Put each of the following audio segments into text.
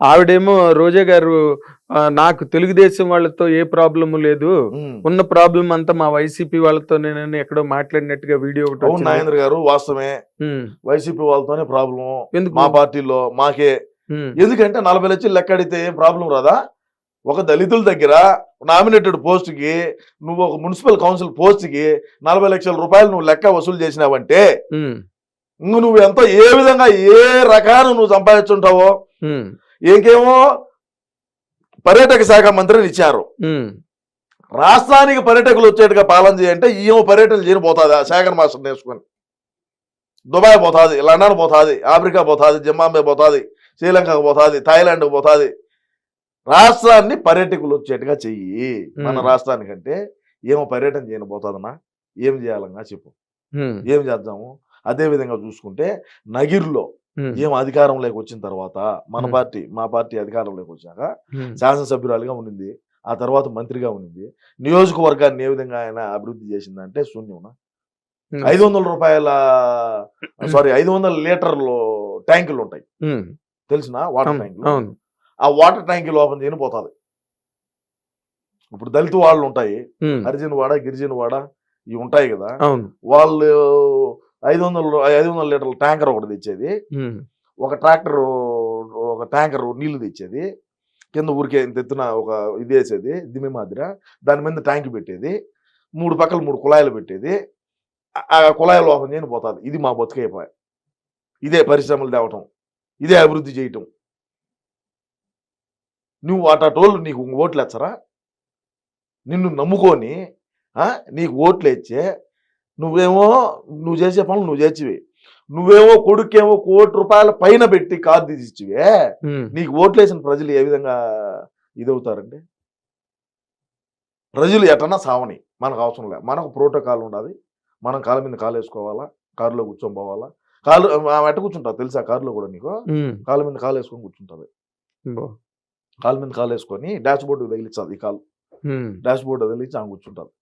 ఆవిడేమో రోజా గారు నాకు తెలుగుదేశం వాళ్ళతో ఏ ప్రాబ్లము లేదు, ఉన్న ప్రాబ్లం అంతా మా వైసీపీ వాళ్ళతో నేను ఎక్కడో మాట్లాడినట్టుగా వీడియో ఒకటి అవును నాగేంద్ర గారు, వాస్తవమే. వైసీపీ వాళ్ళతోనే ప్రాబ్లం, మా పార్టీలో మాకే. ఎందుకంటే 40 లక్షలు లెక్క అడిగితే ఏం ప్రాబ్లం రాదా? ఒక దళితుల దగ్గర నామినేటెడ్ పోస్ట్ కి, నువ్వు ఒక మున్సిపల్ కౌన్సిల్ పోస్ట్ కి 40 లక్షల రూపాయలు నువ్వు లెక్క వసూలు చేసినావంటే నువ్వు ఎంతో ఏ విధంగా ఏ రకాన్ని నువ్వు సంపాదించుంటావో. ఇంకేమో పర్యాటక శాఖ మంత్రిని ఇచ్చారు, రాష్ట్రానికి పర్యాటకులు వచ్చేట్టుగా పాలన చేయంటే ఈమె పర్యటనలు చేయని పోతుంది. శేఖర్ మాస్టర్ నేర్చుకొని దుబాయ్ పోతుంది, లండన్ పోతుంది, ఆఫ్రికా పోతుంది, జింబాబే పోతుంది, శ్రీలంకకు పోతుంది, థాయిలాండ్కి పోతుంది. రాష్ట్రాన్ని పర్యాటకులు వచ్చేట్టుగా చెయ్యి. మన రాష్ట్రానికంటే ఏమో పర్యటన చేయని పోతుందన్నా, ఏం చేయాలన్నా చెప్పు, ఏం చేద్దాము? అదే విధంగా చూసుకుంటే నగిరిలో ఏం అధికారంలోకి వచ్చిన తర్వాత మా పార్టీ అధికారంలోకి వచ్చాక శాసనసభ్యురాలుగా ఉండింది, ఆ తర్వాత మంత్రిగా ఉండింది. నియోజకవర్గాన్ని ఏ విధంగా ఆయన అభివృద్ధి చేసిందంటే శూన్యం. 500 లీటర్లు ట్యాంకులు ఉంటాయి తెలిసిన, వాటర్ ట్యాంకులు. ఆ వాటర్ ట్యాంకులు ఓపెన్ చేయని పోతుంది. ఇప్పుడు దళిత వాళ్ళు ఉంటాయి, హరిజన వాడ, గిరిజన వాడ, ఇవి ఉంటాయి కదా, వాళ్ళు 500 లీటర్ల ట్యాంకర్ ఒకటి తెచ్చేది, ఒక ట్రాక్టర్ ఒక ట్యాంకర్ నీళ్లు తెచ్చేది, కింద ఊరికే ఎత్తున ఒక ఇది వేసేది దిమ్మి మాదిర, దాని మీద ట్యాంక్ పెట్టేది, 3 పక్కల 3 కుళాయిలు పెట్టేది, ఆ కుళాయిలు ఓపెన్ చేయని పోతుంది. ఇది మా బతుకైపోయా. ఇదే పరిశ్రమలు తేవటం, ఇదే అభివృద్ధి చేయటం. నువ్వు అటోళ్ళు నీకు ఓట్లు ఎచ్చరా? నిన్ను నమ్ముకొని నీకు ఓట్లు ఇచ్చే నువ్వు చేసే పనులు నువ్వు చేసివి. నువ్వేమో కొడుకేమో ₹1 కోటి పైన పెట్టి కారు తీసిచ్చివే, నీకు ఓట్లు వేసిన ప్రజలు ఏ విధంగా ఇదవుతారండి? ప్రజలు ఎటన్నా సావని, మనకు అవసరం లేదు. మనకు ప్రోటోకాల్ ఉండాలి. మనం కాళ్ళ మీద కాలు వేసుకోవాలా, కారులో కూర్చొని పోవాలా. కాళ్ళు ఎట్ట కూర్చుంటావు తెలుసా? కారులో కూడా నీకు కాళ్ళ మీద కాలు వేసుకొని కూర్చుంటుంది. కాళ్ళ మీద కాలు వేసుకొని డాష్ బోర్డు తగిలించాలి. ఈ కాలు డాష్ బోర్డు తగిలించి ఆమె కూర్చుంటుంది.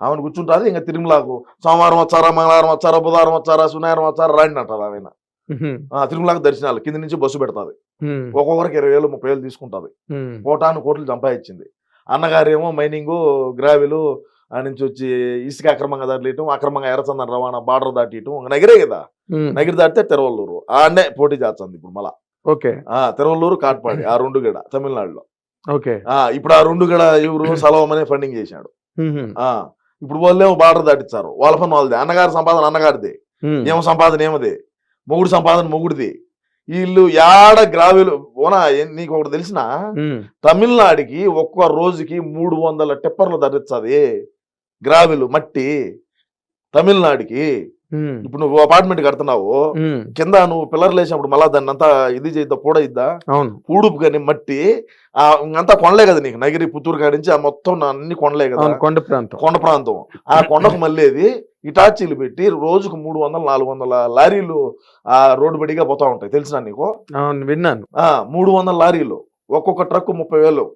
ఆమెను కూర్చుంటుంది. ఇంకా తిరుమలకు సోమవారం వచ్చారా, మంగళవారం వచ్చారా, బుధవారం వచ్చారా, శనివారం వచ్చారా రాండి అంటారు. ఆమె తిరుమలకు దర్శనాలు కింద నుంచి బస్సు పెడతాది. ఒక్కొక్కరికి 20,000 30,000 తీసుకుంటుంది. కోటాను కోట్లు సంపాదించింది. అన్నగారేమో మైనింగ్, గ్రావెలు ఆ నుంచి వచ్చి ఇసుక అక్రమంగా దాటియటం, అక్రమంగా ఎర్రచందన రవాణా, బార్డర్ దాటియటం. నగిరే కదా, నగిరి దాటితే తిరువల్లూరు ఆడనే పోటీ చేస్తుంది ఇప్పుడు మళ్ళా. తిరువల్లూరు, కాట్పాడి, ఆ 2 గడ తమిళనాడులో. ఇప్పుడు ఆ 2 గడ ఎవరు సలవమనే ఫండింగ్ చేశాడు. ఇప్పుడు వాళ్ళేమో బార్డర్ దాటిచ్చారు. వాళ్ళ పని వాళ్ళది, అన్నగారి సంపాదన అన్నగారిది, ఏమో సంపాదన ఏమది, మొగుడు సంపాదన మొగుడిది. వీళ్ళు యాడ గ్రావెలు ఓనా. నీకు ఒకటి తెలిసిన, తమిళనాడుకి ఒక్క రోజుకి 300 టిప్పర్లు ధరించది గ్రావెలు, మట్టి. తమిళనాడుకి ఇప్పుడు నువ్వు అపార్ట్మెంట్ కడుతున్నావు, కింద నువ్వు పిల్లర్లు వేసినప్పుడు మళ్ళా దాన్ని అంతా ఇది చేద్దా, పూడయిద్దా, పూడుపు కానీ మట్టి అంతా కొండలే కదా నీకు. నగిరి, పుత్తూరు కాడి నుంచి ఆ మొత్తం అన్ని కొండలే కదా, కొండ ప్రాంతం. ఆ కొండకు మళ్ళీ ఇటాచీలు పెట్టి రోజుకు 300-400 లారీలు ఆ రోడ్డు బడిగా పోతా ఉంటాయి. తెలిసినా నీకు? విన్నాను. 300 లారీలు, ఒక్కొక్క ట్రక్ 30,000.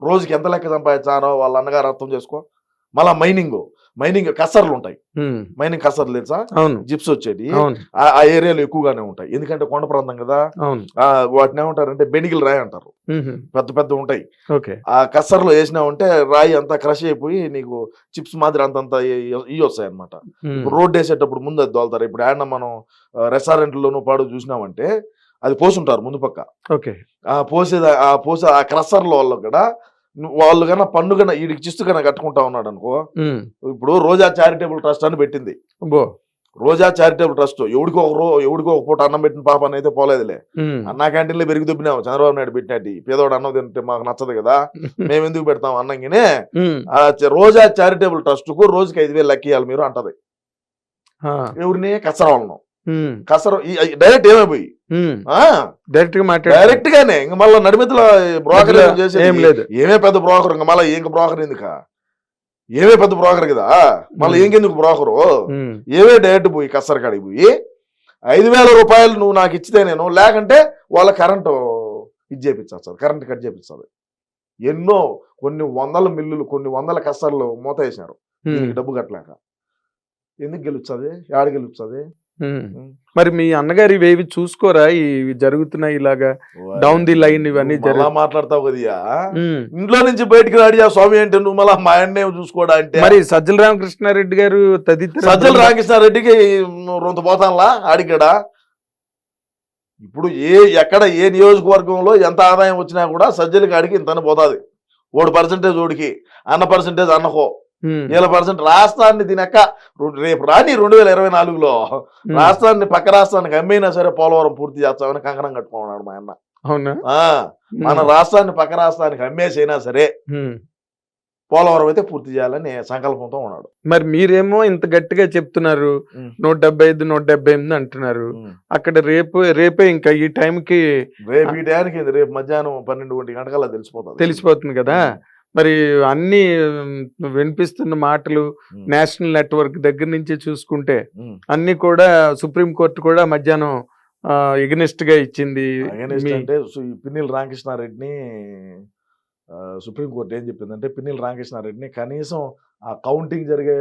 రోజుకి ఎంత లెక్క సంపాదించారో వాళ్ళ అన్నగారు అర్థం చేసుకో. మళ్ళా మైనింగ్ కసర్లు ఉంటాయి. మైనింగ్ కసర్లు తెలుసా? జిప్స్ వచ్చేది ఆ ఏరియాలో ఎక్కువగానే ఉంటాయి. ఎందుకంటే కొండ ప్రాంతం కదా. వాటిని ఏమంటారంటే బెనిగిల్ రాయి అంటారు. పెద్ద పెద్ద ఉంటాయి. ఆ కసర్లో వేసినా ఉంటే రాయి అంతా క్రష్ అయిపోయి నీకు చిప్స్ మాదిరి అంతంత ఇవి వస్తాయి అనమాట. రోడ్ వేసేటప్పుడు ముందు అది దోలుతారు. ఇప్పుడు ఆయన మనం రెస్టారెంట్లోనూ పాడు చూసినామంటే అది పోసుంటారు ముందు పక్క. పోసే ఆ క్రషర్ల వల్ల కూడా వాళ్ళు కన్నా పన్ను కన్నా వీడికి చిస్తు కన్నా కట్టుకుంటా ఉన్నాడు అనుకో. ఇప్పుడు రోజా చారిటబుల్ ట్రస్ట్ అని పెట్టింది. రోజా చారిటబుల్ ట్రస్ట్ ఎవడికో ఒక పూట అన్నం పెట్టిన పాప అయితే పోలేదులే. అన్నా క్యాంటీన్లో పెరిగి దుబ్బినాము చంద్రబాబు నాయుడు పెట్టినట్టు. పేదవాడు అన్నం తింటే మాకు నచ్చదు కదా, మేము ఎందుకు పెడతాం అన్నంగానే. రోజా చారిటబుల్ ట్రస్ట్ కు రోజుకి 5,000 లెక్కియాలి మీరు అంటది. ఎవరిని? కసరవాళ్ళను. కసర డైరెక్ట్ ఏమైపోయి డైరెక్ట్ గానే ఇంక మళ్ళీ నడిమితుల బ్రోకర్ ఏమే పెద్ద బ్రోకర్. ఇంక మళ్ళీ ఇంక బ్రోకర్ ఎందుక? ఏమే పెద్ద బ్రోకర్ కదా, మళ్ళీ ఇంకెందుకు బ్రోకరు? ఏమే డైరెక్ట్ పోయి కసర కాడికి పోయి 5,000 రూపాయలు నువ్వు నాకు ఇచ్చితే నేను, లేకంటే వాళ్ళ కరెంటు ఇది చేపించాలి, కరెంట్ కట్ చేపించాలి. ఎన్నో కొన్ని 100 మిల్లులు, కొన్ని 100 కసర్లు మూత వేసినారు దీనికి డబ్బు కట్టలేక. ఎందుకు గెలుస్తుంది? ఆడ గెలుస్తుంది? మరి మీ అన్నగారు ఇవేవి చూసుకోరా ఇవి జరుగుతున్నాయి ఇలాగా డౌన్ ది లైన్ ఇవన్నీ మళ్ళా మాట్లాడతావు కదయ్యా, ఇంట్లో నుంచి బయటికి రాడియా స్వామి అంటే నువ్వు మళ్ళా మా అన్నే చూసుకోవడా అంటే. మరి సజ్జల రామకృష్ణారెడ్డి గారు తదితర సజ్జల రామకృష్ణారెడ్డికి రొంత పోతానులా ఆడికడా. ఇప్పుడు ఎక్కడ ఏ నియోజకవర్గంలో ఎంత ఆదాయం వచ్చినా కూడా సజ్జలకి ఆడికి ఇంతనే పోతుంది. 1% ఓడికి, అన్న పర్సెంటేజ్ అన్నకో, 7% రాష్ట్రాన్ని దీనక్క రేపు రాని 2024లో రాష్ట్రాన్ని పక్క రాష్ట్రానికి అమ్మైనా సరే పోలవరం పూర్తి చేస్తామని కంకణం కట్టుకున్నాడు మా అన్న. అవునా? మన రాష్ట్రాన్ని పక్క రాష్ట్రానికి అమ్మేసైనా సరే పోలవరం అయితే పూర్తి చేయాలని సంకల్పంతో ఉన్నాడు. మరి మీరేమో ఇంత గట్టిగా చెప్తున్నారు 175 178 అంటున్నారు. అక్కడ రేపే ఇంకా ఈ టైంకి రేపు మధ్యాహ్నం 12 గంటకల్లా తెలిసిపోతుంది కదా. మరి అన్ని వినిపిస్తున్న మాటలు నేషనల్ నెట్వర్క్ దగ్గర నుంచి చూసుకుంటే అన్ని కూడా సుప్రీంకోర్టు కూడా మధ్యాహ్నం ఎగనెస్ట్ గా ఇచ్చింది. అంటే పిన్నెల రామకృష్ణారెడ్డిని సుప్రీంకోర్టు ఏం చెప్పిందంటే పిన్నెల రామకృష్ణారెడ్డిని కనీసం ఆ కౌంటింగ్ జరిగే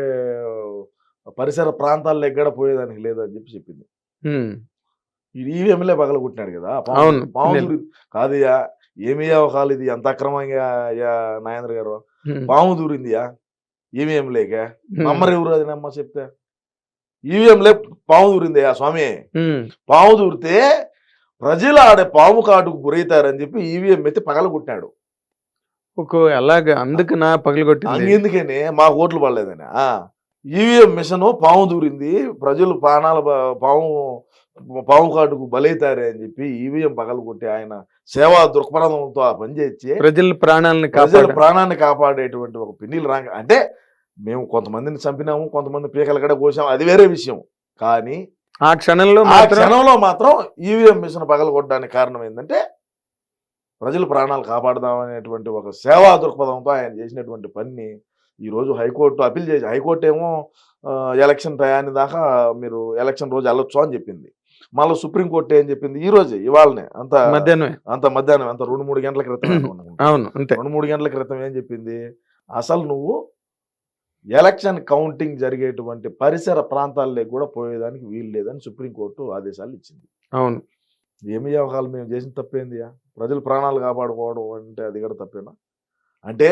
పరిసర ప్రాంతాల్లో ఎక్కడ పోయేదానికి లేదని చెప్పింది. ఈవీఎంలే పగలగొట్టినాడు కదా పాము. కాదయ్యా ఏమయ్యా ఒక ఇది ఎంత అక్రమంగా నాగేంద్ర గారు పాము దూరిందియా ఈవీఎం లేక నమ్మరు ఎవరు అది నమ్మ చెప్తే. ఈవీఎంలే పాము దూరిందయ్యా స్వామి. పాము దూరితే ప్రజలు ఆడే పాము కాటుకు గురవుతారని చెప్పి ఈవీఎం అయితే పగలగొట్టినాడు. అలాగా అందుకు నా పగలగొట్టింది. ఎందుకని మా ఓట్లు పడలేదని. ఈవీఎం మిషన్ పాము దూరింది, ప్రజలు పాము కాటుకు బలైతారే అని చెప్పి ఈవీఎం పగలగొట్టి ఆయన సేవా దృక్పథంతో ఆ పనిచేసి ప్రజల ప్రాణాన్ని కాపాడేటువంటి ఒక పిన్నెల రాంగ అంటే మేము కొంతమందిని చంపినాము, కొంతమంది పీకల కడ కోసాము, అది వేరే విషయం. కానీ ఆ క్షణంలో మాత్రం ఈవీఎం మిషన్ పగలగొట్టడానికి కారణం ఏంటంటే ప్రజల ప్రాణాలు కాపాడదామనేటువంటి ఒక సేవా దృక్పథంతో ఆయన చేసినటువంటి పని ఈరోజు హైకోర్టు అప్పీల్ చేసి, హైకోర్టు ఏమో ఎలక్షన్ టయాన్ని దాకా మీరు ఎలక్షన్ రోజు వెళ్ళొచ్చు అని చెప్పింది. మళ్ళీ సుప్రీంకోర్టు ఏం చెప్పింది ఈ రోజే ఇవాళనే అంత మధ్యాహ్నం 2-3 గంటల క్రితం 2-3 గంటల క్రితం ఏం చెప్పింది, అసలు నువ్వు ఎలక్షన్ కౌంటింగ్ జరిగేటువంటి పరిసర ప్రాంతాల్లో కూడా పోయేదానికి వీలు లేదని సుప్రీంకోర్టు ఆదేశాలు ఇచ్చింది. అవును. ఏమి వ్యవహారాలు మేము చేసిన తప్పేందియా? ప్రజల ప్రాణాలు కాపాడుకోవడం అంటే అది కూడా తప్పేనా? అంటే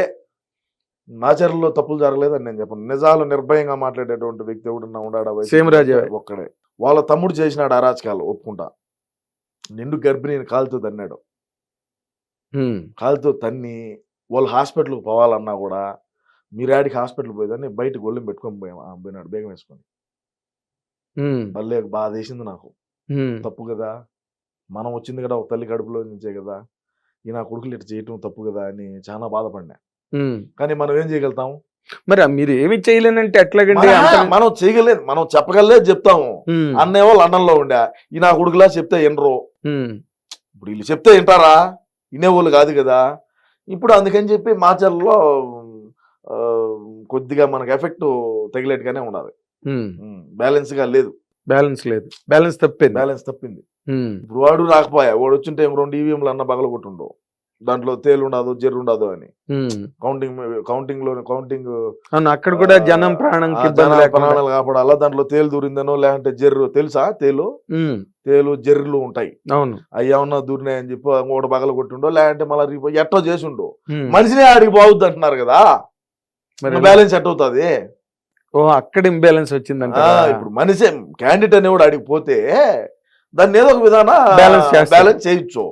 నాచర్లో తప్పులు జరగలేదని నేను చెప్పను. నిజాలు నిర్భయంగా మాట్లాడేటువంటి వ్యక్తి ఎవడన్నా ఉన్నాడా? ఒక్కడే. వాళ్ళ తమ్ముడు చేసినాడు అరాచకాలు, ఒప్పుకుంటా. నిండు గర్భిణిని కాలుతో తన్నాడు. కాలుతో తన్ని వాళ్ళు హాస్పిటల్కి పోవాలన్నా కూడా మీరాడికి హాస్పిటల్ పోయేదాన్ని బయట గొళ్ళెం పెట్టుకొని పోయినాడు బేగం వేసుకొని. తల్లి బాధ వేసింది నాకు. తప్పు కదా, మనం వచ్చింది కదా ఒక తల్లి కడుపులో నుంచే కదా, ఈ నా కొడుకులు ఇట్లా చేయటం తప్పు కదా అని చాలా బాధపడినా. కానీ మనం ఏం చేయగలుగుతాము? మరి మీరు ఏమి చేయలేనంటే ఎట్లాగండి? మనం చేయగలేదు, మనం చెప్పగలేదు చెప్తాము. అన్నేవో లండన్ లో ఉండా, ఈ నా కొడుకులా చెప్తే వినరు. ఇప్పుడు వీళ్ళు చెప్తే వింటారా? వినేవాళ్ళు కాదు కదా. ఇప్పుడు అందుకని చెప్పి మాచర్లలో కొద్దిగా మనకు ఎఫెక్ట్ తగిలేట్టుగానే ఉండాలి. బ్యాలెన్స్ గా లేదు. బ్యాలెన్స్ తప్పింది. ఇప్పుడు వాడు రాకపోయా, వాడు వచ్చింటే 2 ఈవీఎంలు అన్న బగల కొట్టుండో, దాంట్లో తేలు ఉండదు జెర్రు ఉండదు అని కౌంటింగ్ అక్కడ కూడా జనం ప్రాణాలు కాపాడాలా. దాంట్లో తేలు దూరిందనో లేదంటే జెర్రు తెలుసా? తేలు జెర్రులు ఉంటాయి. అవును. అవి ఏమన్నా దూరినాయని చెప్పి ఇంకోటి బగల కొట్టిండో, లేదంటే మళ్ళీ ఎట్టో చేసిండో, మనిషినే ఆడికి బాగుద్ది అంటున్నారు కదా. బ్యాలెన్స్ ఎట్ అవుతుంది? అక్కడ ఇంబ్యాలెన్స్ వచ్చిందంట. ఇప్పుడు మనిషి క్యాండిడేట్ అనేవాడు ఆడికి పోతే దాన్ని ఏదో ఒక విధాన బ్యాలెన్స్ చేయొచ్చు.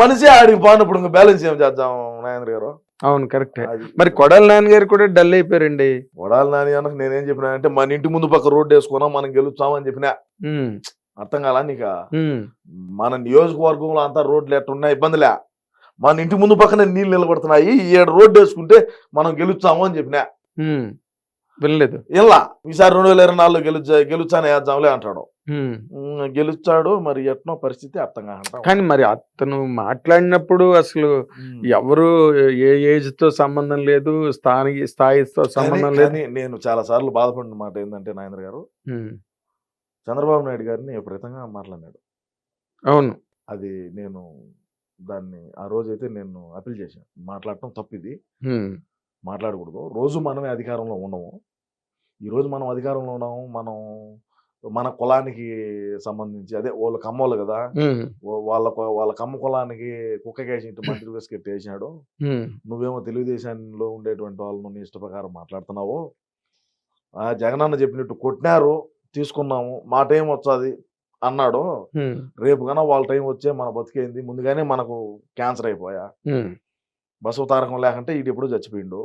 మనిషి ఆడికి పోయినప్పుడు ఇంకా బ్యాలెన్స్ ఏం చేద్దాం నాగేంద్ర గారు? అవును, కరెక్ట్. మరి కొడాలి నాని గారు కూడా డల్ అయిపోయారండి. కొడాలి నాని అన్న నేనేం చెప్పినా అంటే మన ఇంటి ముందు పక్క రోడ్డు వేసుకున్నాం మనం గెలుస్తామని చెప్పినా. అర్థం కాలా నీక? మన నియోజకవర్గంలో అంతా రోడ్లు ఎట్టున్నా ఇబ్బందిలే, మన ఇంటి ముందు పక్కనే నీళ్ళు నిలబడుతున్నాయి, 7 రోడ్డు వేసుకుంటే మనం గెలుస్తాము అని చెప్పినా. వినలేదు. ఇలా ఈసారి 2024లో గెలుచానే వేద్దాంలే అంటాడు. గెలుచాడు, మరి ఎట్నో పరిస్థితి అర్థం కాదు. కానీ మరి అతను మాట్లాడినప్పుడు అసలు ఎవరు ఏ ఏజ్ తో సంబంధం లేదు, స్థాయితో సంబంధం లేదు. నేను చాలా సార్లు బాధపడిన మాట ఏంటంటే నాగేంద్ర గారు, చంద్రబాబు నాయుడు గారిని విపరీతంగా మాట్లాడినాడు. అవును. అది నేను దాన్ని ఆ రోజైతే నేను అప్పీల్ చేశాను. మాట్లాడటం తప్పిది, మాట్లాడకూడదు. రోజు మనమే అధికారంలో ఉండము. ఈరోజు మనం అధికారంలో ఉన్నాము, మనం మన కులానికి సంబంధించి అదే వాళ్ళ కమ్మోళ్ళు కదా, వాళ్ళ కమ్మ కులానికి కుక్కకేసి మంత్రి బిస్కెట్ వేసినాడు, నువ్వేమో తెలుగుదేశంలో ఉండేటువంటి వాళ్ళను నీ ఇష్ట ప్రకారం మాట్లాడుతున్నావు. జగనన్న చెప్పినట్టు కొట్టినారు, తీసుకున్నాము, మా టైం వచ్చాది అన్నాడు. రేపు కన్నా వాళ్ళ టైం వచ్చే మన బతికేంది, ముందుగానే మనకు క్యాన్సర్ అయిపోయా, బసవ తారకం లేకుంటే ఇటు ఎప్పుడు చచ్చిపోయిండు.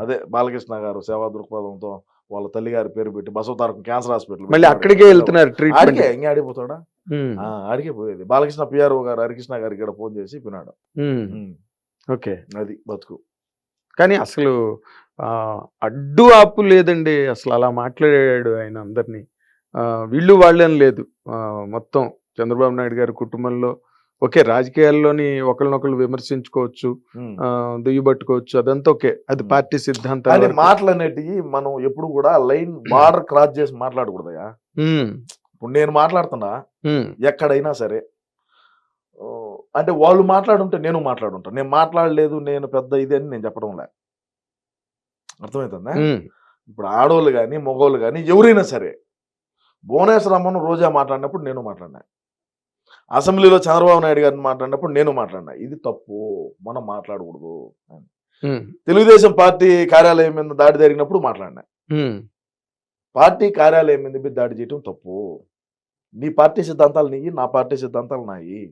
అదే బాలకృష్ణ గారు సేవా దృక్పథంతో వాళ్ళ తల్లి గారి పేరు పెట్టి బసవ తారకం క్యాన్సర్ హాస్పిటల్ మళ్ళీ అక్కడికే వెళ్తున్నారు, ఆడికే ఇంకా ఆడిపోతాడా, ఆడికే పోయేది. బాలకృష్ణ పిఆర్ఓ గారు హరికృష్ణ గారికి ఇక్కడ ఫోన్ చేసి పిన్నాడు. ఓకే, అది బతుకు. కానీ అసలు అడ్డు ఆపు లేదండి, అసలు అలా మాట్లాడాడు ఆయన అందరినీ. వీళ్ళు వాళ్ళని లేదు, మొత్తం చంద్రబాబు నాయుడు గారి కుటుంబంలో ఓకే, రాజకీయాల్లోని ఒకరినొకరు విమర్శించుకోవచ్చు, దుయ్యబట్టుకోవచ్చు, అదంతా ఓకే, అది పార్టీ సిద్ధాంతాలు. మాటలు అనేటివి మనం ఎప్పుడు కూడా లైన్ బార్డర్ క్రాస్ చేసి మాట్లాడకూడదయా. ఇప్పుడు నేను మాట్లాడుతున్నా ఎక్కడైనా సరే, అంటే వాళ్ళు మాట్లాడుంటే నేను మాట్లాడుంటా, నేను మాట్లాడలేదు నేను పెద్ద ఇది అని నేను చెప్పడం లే, అర్థమవుతుందా. ఇప్పుడు ఆడవాళ్ళు కానీ మగవాళ్ళు కానీ ఎవరైనా సరే, భువనేశ్వరమ్మను రోజా మాట్లాడినప్పుడు నేను మాట్లాడినా, అసెంబ్లీలో చంద్రబాబు నాయుడు గారిని మాట్లాడినప్పుడు నేను మాట్లాడినా, ఇది తప్పు, మనం మాట్లాడకూడదు అని. తెలుగుదేశం పార్టీ కార్యాలయం మీద దాడి జరిగినప్పుడు మాట్లాడినా, పార్టీ కార్యాలయం మీద దాడి చేయటం తప్పు, నీ పార్టీ సిద్ధాంతాలు నీయి, నా పార్టీ సిద్ధాంతాలు నాయి,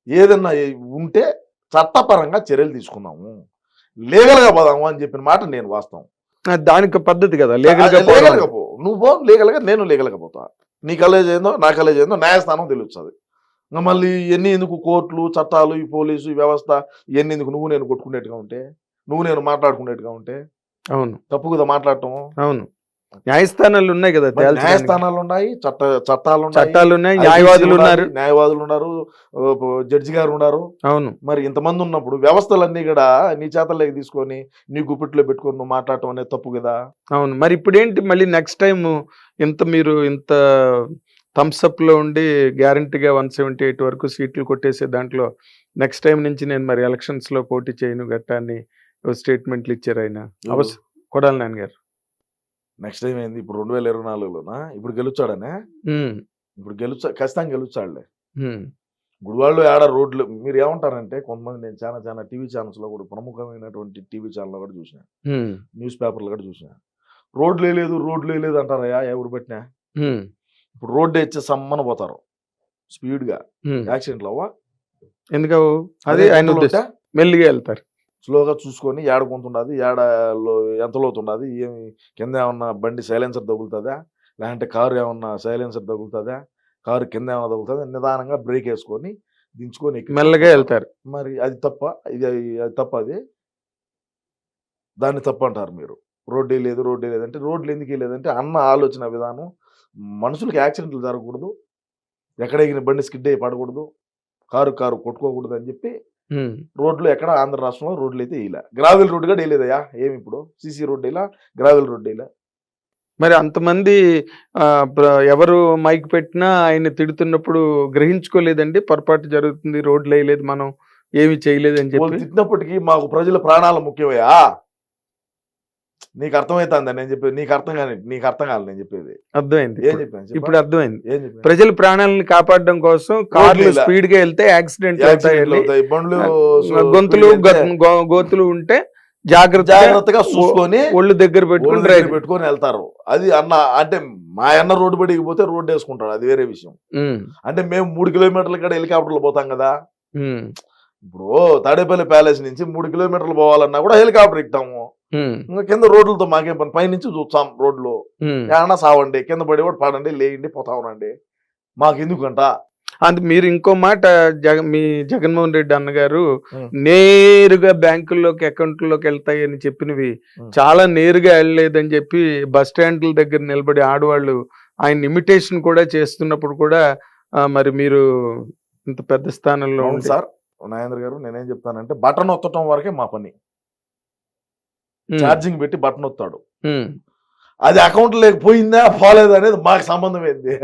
ఏదన్నా ఉంటే చట్టపరంగా చర్యలు తీసుకుందాము, లీగల్గా పోదాము అని చెప్పిన మాట నేను వాస్తవం. దానికి పద్ధతి కదా, లీగల్గా పో, నువ్వు పో లీగల్గా, నేను లీగల్గా పోతా, నీ కాలేజ్ ఏందో నా కాలేజ్ ఏందో న్యాయస్థానం తెలుస్తుంది. ఇంకా మళ్ళీ ఎన్ని ఎందుకు కోర్టులు చట్టాలు, ఈ పోలీసు ఈ వ్యవస్థ ఇవన్నీ ఎందుకు, నువ్వు నేను కొట్టుకునేట్టుగా ఉంటే, నువ్వు నేను మాట్లాడుకునేట్టుగా ఉంటే అవును తప్పు కదా మాట్లాడటం. అవును, న్యాయస్థానాలు ఉన్నాయి కదా, న్యాయస్థానాలు ఉన్నాయి, చట్టాలు ఉన్నాయి, న్యాయవాదులు ఉన్నారు, జడ్జి గారు ఉన్నారు. అవును, మరి ఇంతమంది ఉన్నప్పుడు వ్యవస్థలన్నీ కూడా నీ చేతల్లోకి తీసుకొని నీ గుప్పిట్లో పెట్టుకొని నువ్వు మాట్లాడటం అనేది తప్పు కదా. అవును, మరి ఇప్పుడు ఏంటి మళ్ళీ నెక్స్ట్ టైం మీరు ఇంత థమ్స్అప్ లో ఉండి గ్యారంటీగా 178 వరకు సీట్లు కొట్టేసే దాంట్లో నెక్స్ట్ టైం నుంచి నేను మరి ఎలక్షన్స్ లో పోటీ చేయను గట్టాన్ని స్టేట్మెంట్లు ఇచ్చారు ఆయన కొడాలి నాని గారు. నెక్స్ట్ టైం ఏంది, ఇప్పుడు 2024లోనా ఇప్పుడు గెలుచాడనే, ఇప్పుడు ఖచ్చితంగా గెలుచాడులే. గుడివాళ్ళు ఏడ రోడ్లు మీరు ఏమంటారంటే, కొంతమంది నేను చాలా టీవీ ఛానల్స్ లో కూడా, ప్రముఖమైనటువంటి టీవీ ఛానల్ కూడా చూసిన, న్యూస్ పేపర్లు కూడా చూసిన, రోడ్లు లేదు అంటారయ్యా ఎవరు పెట్టినా. ఇప్పుడు రోడ్డు ఇచ్చే సమ్మన పోతారు స్పీడ్గా, యాక్సిడెంట్లు అవ్వా ఎందుకు, అదే ఆయన మెల్లిగా వెళ్తారు, స్లోగా చూసుకొని ఏడ కొంతుండదు, ఎంత లోతుండదు, ఏమి కింద ఏమన్నా బండి సైలెన్సర్ తగులుతుందా, లేదంటే కారు ఏమన్నా సైలెన్సర్ తగులుతుందా, కారు కింద ఏమన్నా తగులుతుందా, నిదానంగా బ్రేక్ వేసుకొని దించుకొని మెల్లగా వెళ్తారు. మరి అది తప్ప, అది తప్ప, అది దాన్ని తప్పు అంటారు మీరు. రోడ్డే లేదంటే రోడ్లు ఎందుకు లేదంటే అన్న ఆలోచన విధానం, మనుషులకి యాక్సిడెంట్లు జరగకూడదు, ఎక్కడ ఎగిన బండి స్కిడ్ అయ్యి పడకూడదు, కారు కొట్టుకోకూడదు అని చెప్పి రోడ్లు ఎక్కడ ఆంధ్ర రాష్ట్రంలో రోడ్లు అయితే వేయలే. గ్రావెల్ రోడ్డు కూడా వేయలేదయ్యా, ఏమి ఇప్పుడు సీసీ రోడ్డు వేయలా, గ్రావెల్ రోడ్డు వేయలే. మరి అంతమంది ఎవరు మైక్ పెట్టినా ఆయన తిడుతున్నప్పుడు గ్రహించుకోలేదండి, పొరపాటు జరుగుతుంది, రోడ్లు వేయలేదు, మనం ఏమి చేయలేదు అని చెప్పి తిట్టినప్పటికీ మాకు ప్రజల ప్రాణాలు ముఖ్యమయ్యా, నీకు అర్థమవుతుంది నేను చెప్పేది, నీకు అర్థం కాదు నేను చెప్పేది. అర్థమైంది, ఏం చెప్పాను ఇప్పుడు అర్థమైంది. ప్రజల ప్రాణాలను కాపాడడం కోసం కార్లు స్పీడ్ గా వెళ్తే యాక్సిడెంట్ అవుతాయి, గోతులు ఉంటే జాగ్రత్తగా చూసుకొని ఒళ్ళు దగ్గర పెట్టుకొని వెళ్తారు. అది అన్న అంటే మా అన్న రోడ్డు బడికి పోతే రోడ్డు వేసుకుంటాడు, అది వేరే విషయం. అంటే మేము 3 కిలోమీటర్ల కాడ హెలికాప్టర్లు పోతాం కదా, ఇప్పుడు తాడేపల్లి ప్యాలెస్ నుంచి 3 కిలోమీటర్లు పోవాలన్నా కూడా హెలికాప్టర్ ఎక్కుతాము, ఇంకా కింద రోడ్లతో మాకేం పని, పైనుంచి చూస్తాం రోడ్లు, ఏమన్నా సావండి, కింద పడి కూడా పాడండి, లేయండి, పోతా ఉండండి, మాకు ఎందుకంట. అంత మీరు ఇంకో మాట, మీ జగన్మోహన్ రెడ్డి అన్నగారు నేరుగా బ్యాంకుల్లోకి అకౌంట్లోకి వెళ్తాయని చెప్పినవి చాలా నేరుగా వెళ్ళలేదని చెప్పి బస్ స్టాండ్ల దగ్గర నిలబడి ఆడవాళ్ళు ఆయన ఇమిటేషన్ కూడా చేస్తున్నప్పుడు కూడా మరి మీరు ఇంత పెద్ద స్థానంలో ఉంది సార్. నాగేంద్ర గారు నేనేం చెప్తానంటే, బటన్ ఒత్తటం వరకే మా పని, ఛార్జింగ్ పెట్టి బటన్ ఒత్తాడు, అది అకౌంట్ లేకపోయిందా పోలేదు అనేది మాకు సంబంధం ఏంది,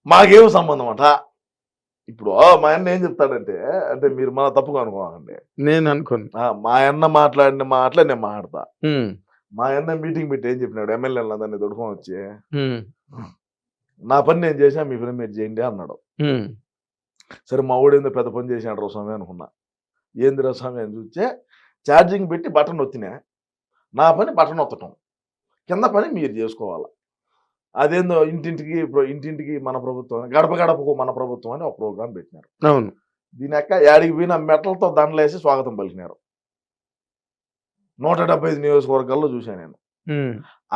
మాకేం సంబంధం అంట. ఇప్పుడు మా అన్న ఏం చెప్తాడంటే, అంటే మీరు మన తప్పుగా అనుకోవాలండి, నేను అనుకోను, మా అన్న మాట్లాడిన మాటలే నేను మాట్లాడతా. మా అన్న మీటింగ్ పెట్టి ఏం చెప్పినాడు, ఎమ్మెల్యేలు దాన్ని దొడుకొని వచ్చి, నా పని నేను చేసా, మీ పని మీరు చేయండి అన్నాడు. సరే మా ఊడేందో పెద్ద పని చేసినాడు రా స్వామి అనుకున్నా. ఏందిరా స్వామి అని చూస్తే ఛార్జింగ్ పెట్టి బటన్ నొత్తినా. నా పని బటన్ నొత్తటం, కింద పని మీరు చేసుకోవాలి. అదేందో ఇంటింటికి మన ప్రభుత్వం, గడప గడపకు మన ప్రభుత్వం అని ఒక ప్రోగ్రాం పెట్టినారు. అవును. దీని యొక్క యాడికి పోయిన మెటలతో దండలేసి స్వాగతం పలికినారు. 175 నియోజకవర్గాల్లో చూశాను నేను.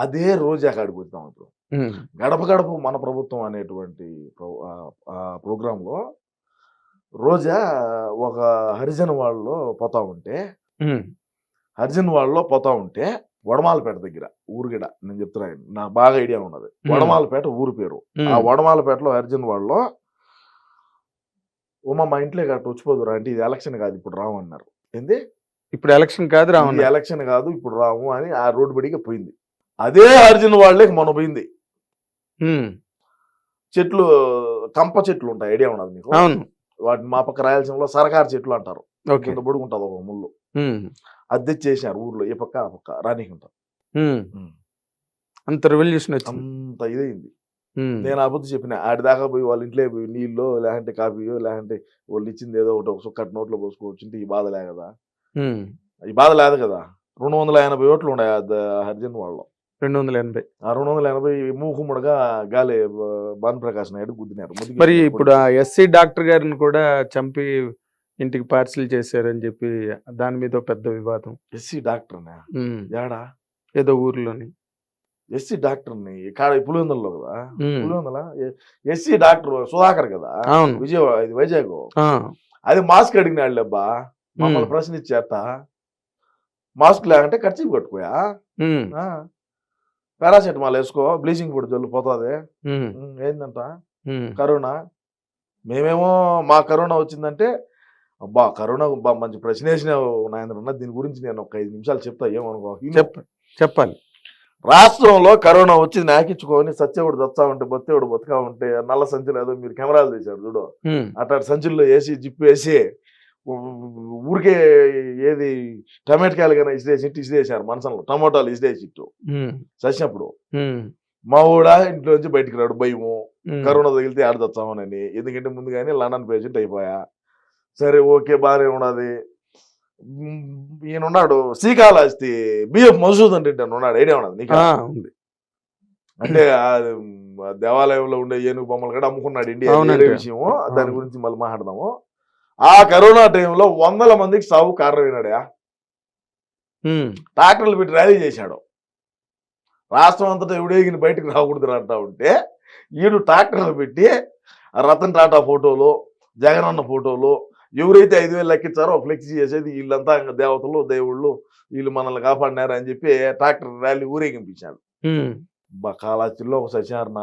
అదే రోజా కాడికి పోతాం. ఇప్పుడు గడప గడప మన ప్రభుత్వం అనేటువంటి ప్రోగ్రాంలో రోజా ఒక హరిజన్ వాళ్ళలో పోతా ఉంటే వడమాలపేట దగ్గర ఊరుగిడ నేను చెప్తున్నాను, నాకు బాగా ఐడియా ఉన్నది. వడమాలపేట ఊరు పేరు. ఆ వడమాలపేటలో హరిజన్ వాళ్ళలో మా ఇంట్లో గట్ట వచ్చిపోదురా అంటే ఇది ఎలక్షన్ కాదు ఇప్పుడు రాము అన్నారు. ఏంది ఇప్పుడు ఎలక్షన్ కాదు రాము, ఎలక్షన్ కాదు ఇప్పుడు రాము అని ఆ రోడ్డు బడిగా పోయింది. అదే హరిజన్ వాళ్ళకి మొన్న పోయింది. చెట్లు, కంప చెట్లు ఉంటాయి, ఐడియా ఉన్నది మీకు? వాటిని మా పక్క రాయలసీమలో సరకారు చెట్లు అంటారు. కింద బొడుగుంటది ఒక ముళ్ళు. అది తెచ్చేసారు ఊర్లో, ఏ పక్క ఆ పక్క రానీకుంటారు. అంత రెవల్యూషన్ అంత ఇదైంది. నేను అబద్ధం చెప్పిన ఆడి దాకా పోయి వాళ్ళ ఇంట్లో పోయి నీళ్ళు లేదంటే కాఫీయో లేదంటే వాళ్ళు ఇచ్చింది ఏదో ఒకటి ఒక సుక్కటి నోట్లో పోసుకోవచ్చు. ఈ బాధ లే కదా, ఈ బాధ లేదు కదా. 280 ఓట్లు ఉన్నాయి హరిజన్ వాళ్ళలో. 280. ఆ 280 మూకుముడుగా గాలి భానుప్రకాష్ నాయుడు గుద్దినారు. మరి ఇప్పుడు ఆ ఎస్సీ డాక్టర్ గారిని కూడా చంపి ఇంటికి పార్సిల్ చేశారని చెప్పి దాని మీద పెద్ద వివాదం. ఎస్సీ డాక్టర్ ఏడా? ఏదో ఊర్లోని ఎస్సీ డాక్టర్ని కాడ పులివెందులలో కదా, పులివెందుల ఎస్సీ డాక్టర్ సుధాకర్ కదా, విజయవాడ ఇది వైజాగ్. అది మాస్క్ అడిగినాడు అబ్బా, మమ్మల్ని ప్రశ్నించేట. మాస్క్ లేకంటే ఖర్చు కట్టుకోయా, పారాసెటమాల్ వేసుకో, బ్లీచింగ్ పౌడర్ జల్లు పోతుంది. ఏందంట కరోనా. మేమేమో మా కరోనా వచ్చిందంటే అబ్బా కరోనా మంచి ప్రశ్న వేసినావు నాయన, దీని గురించి నేను ఒక 5 నిమిషాలు చెప్తా, ఏమనుకో. చెప్పాలి. రాష్ట్రంలో కరోనా వచ్చి నాకించుకొని సత్యవుడు దత్తా ఉంటే బొత్తేవుడు బతుకా ఉంటే నల్ల సంచులు ఏదో మీరు కెమెరాలు తీశారు చూడు, అట్లాంటి సంచుల్లో వేసి జిప్పు వేసి ఊరికే ఏది టమాటకాయలు కానీ ఇసిరేసారు మనసంలో, టమోటాలు ఇసిరేసి ఇట్టు చచ్చినప్పుడు మా ఊడా ఇంట్లో నుంచి బయటికి రాడు, భయము కరోనా తగిలితే ఆడ తెచ్చామని. ఎందుకంటే ముందుగానే లండన్ పేషెంట్ అయిపోయా. సరే ఓకే బాగానే ఉన్నది. ఈయనున్నాడు శ్రీకాళహస్తి బిఎఫ్ మధుసూదన్ రెడ్డి అని ఉన్నాడు, ఐడియా ఉన్నది నీకు? అంటే దేవాలయంలో ఉండే ఏనుగు బొమ్మలు కూడా అమ్ముకున్నాడు ఇండియా, విషయము. దాని గురించి మళ్ళీ మాట్లాడదాము. ఆ కరోనా టైంలో 100 మందికి సాగు కారణమైనాడా. ట్రాక్టర్లు పెట్టి ర్యాలీ చేశాడు. రాష్ట్రం అంతటా ఎవడేగిన బయటకు రాకూడదు అంటా ఉంటే ఈడు ట్రాక్టర్లు పెట్టి రతన్ టాటా ఫోటోలు, జగనన్న ఫోటోలు, ఎవరైతే 5,000 లెక్కించారో ఫ్లెక్సీ చేసేది వీళ్ళంతా దేవతలు దేవుళ్ళు, వీళ్ళు మనల్ని కాపాడినారు అని చెప్పి ట్రాక్టర్ ర్యాలీ ఊరేగింపించాడు. కాళహస్తిలో ఒక సత్యనారాయణ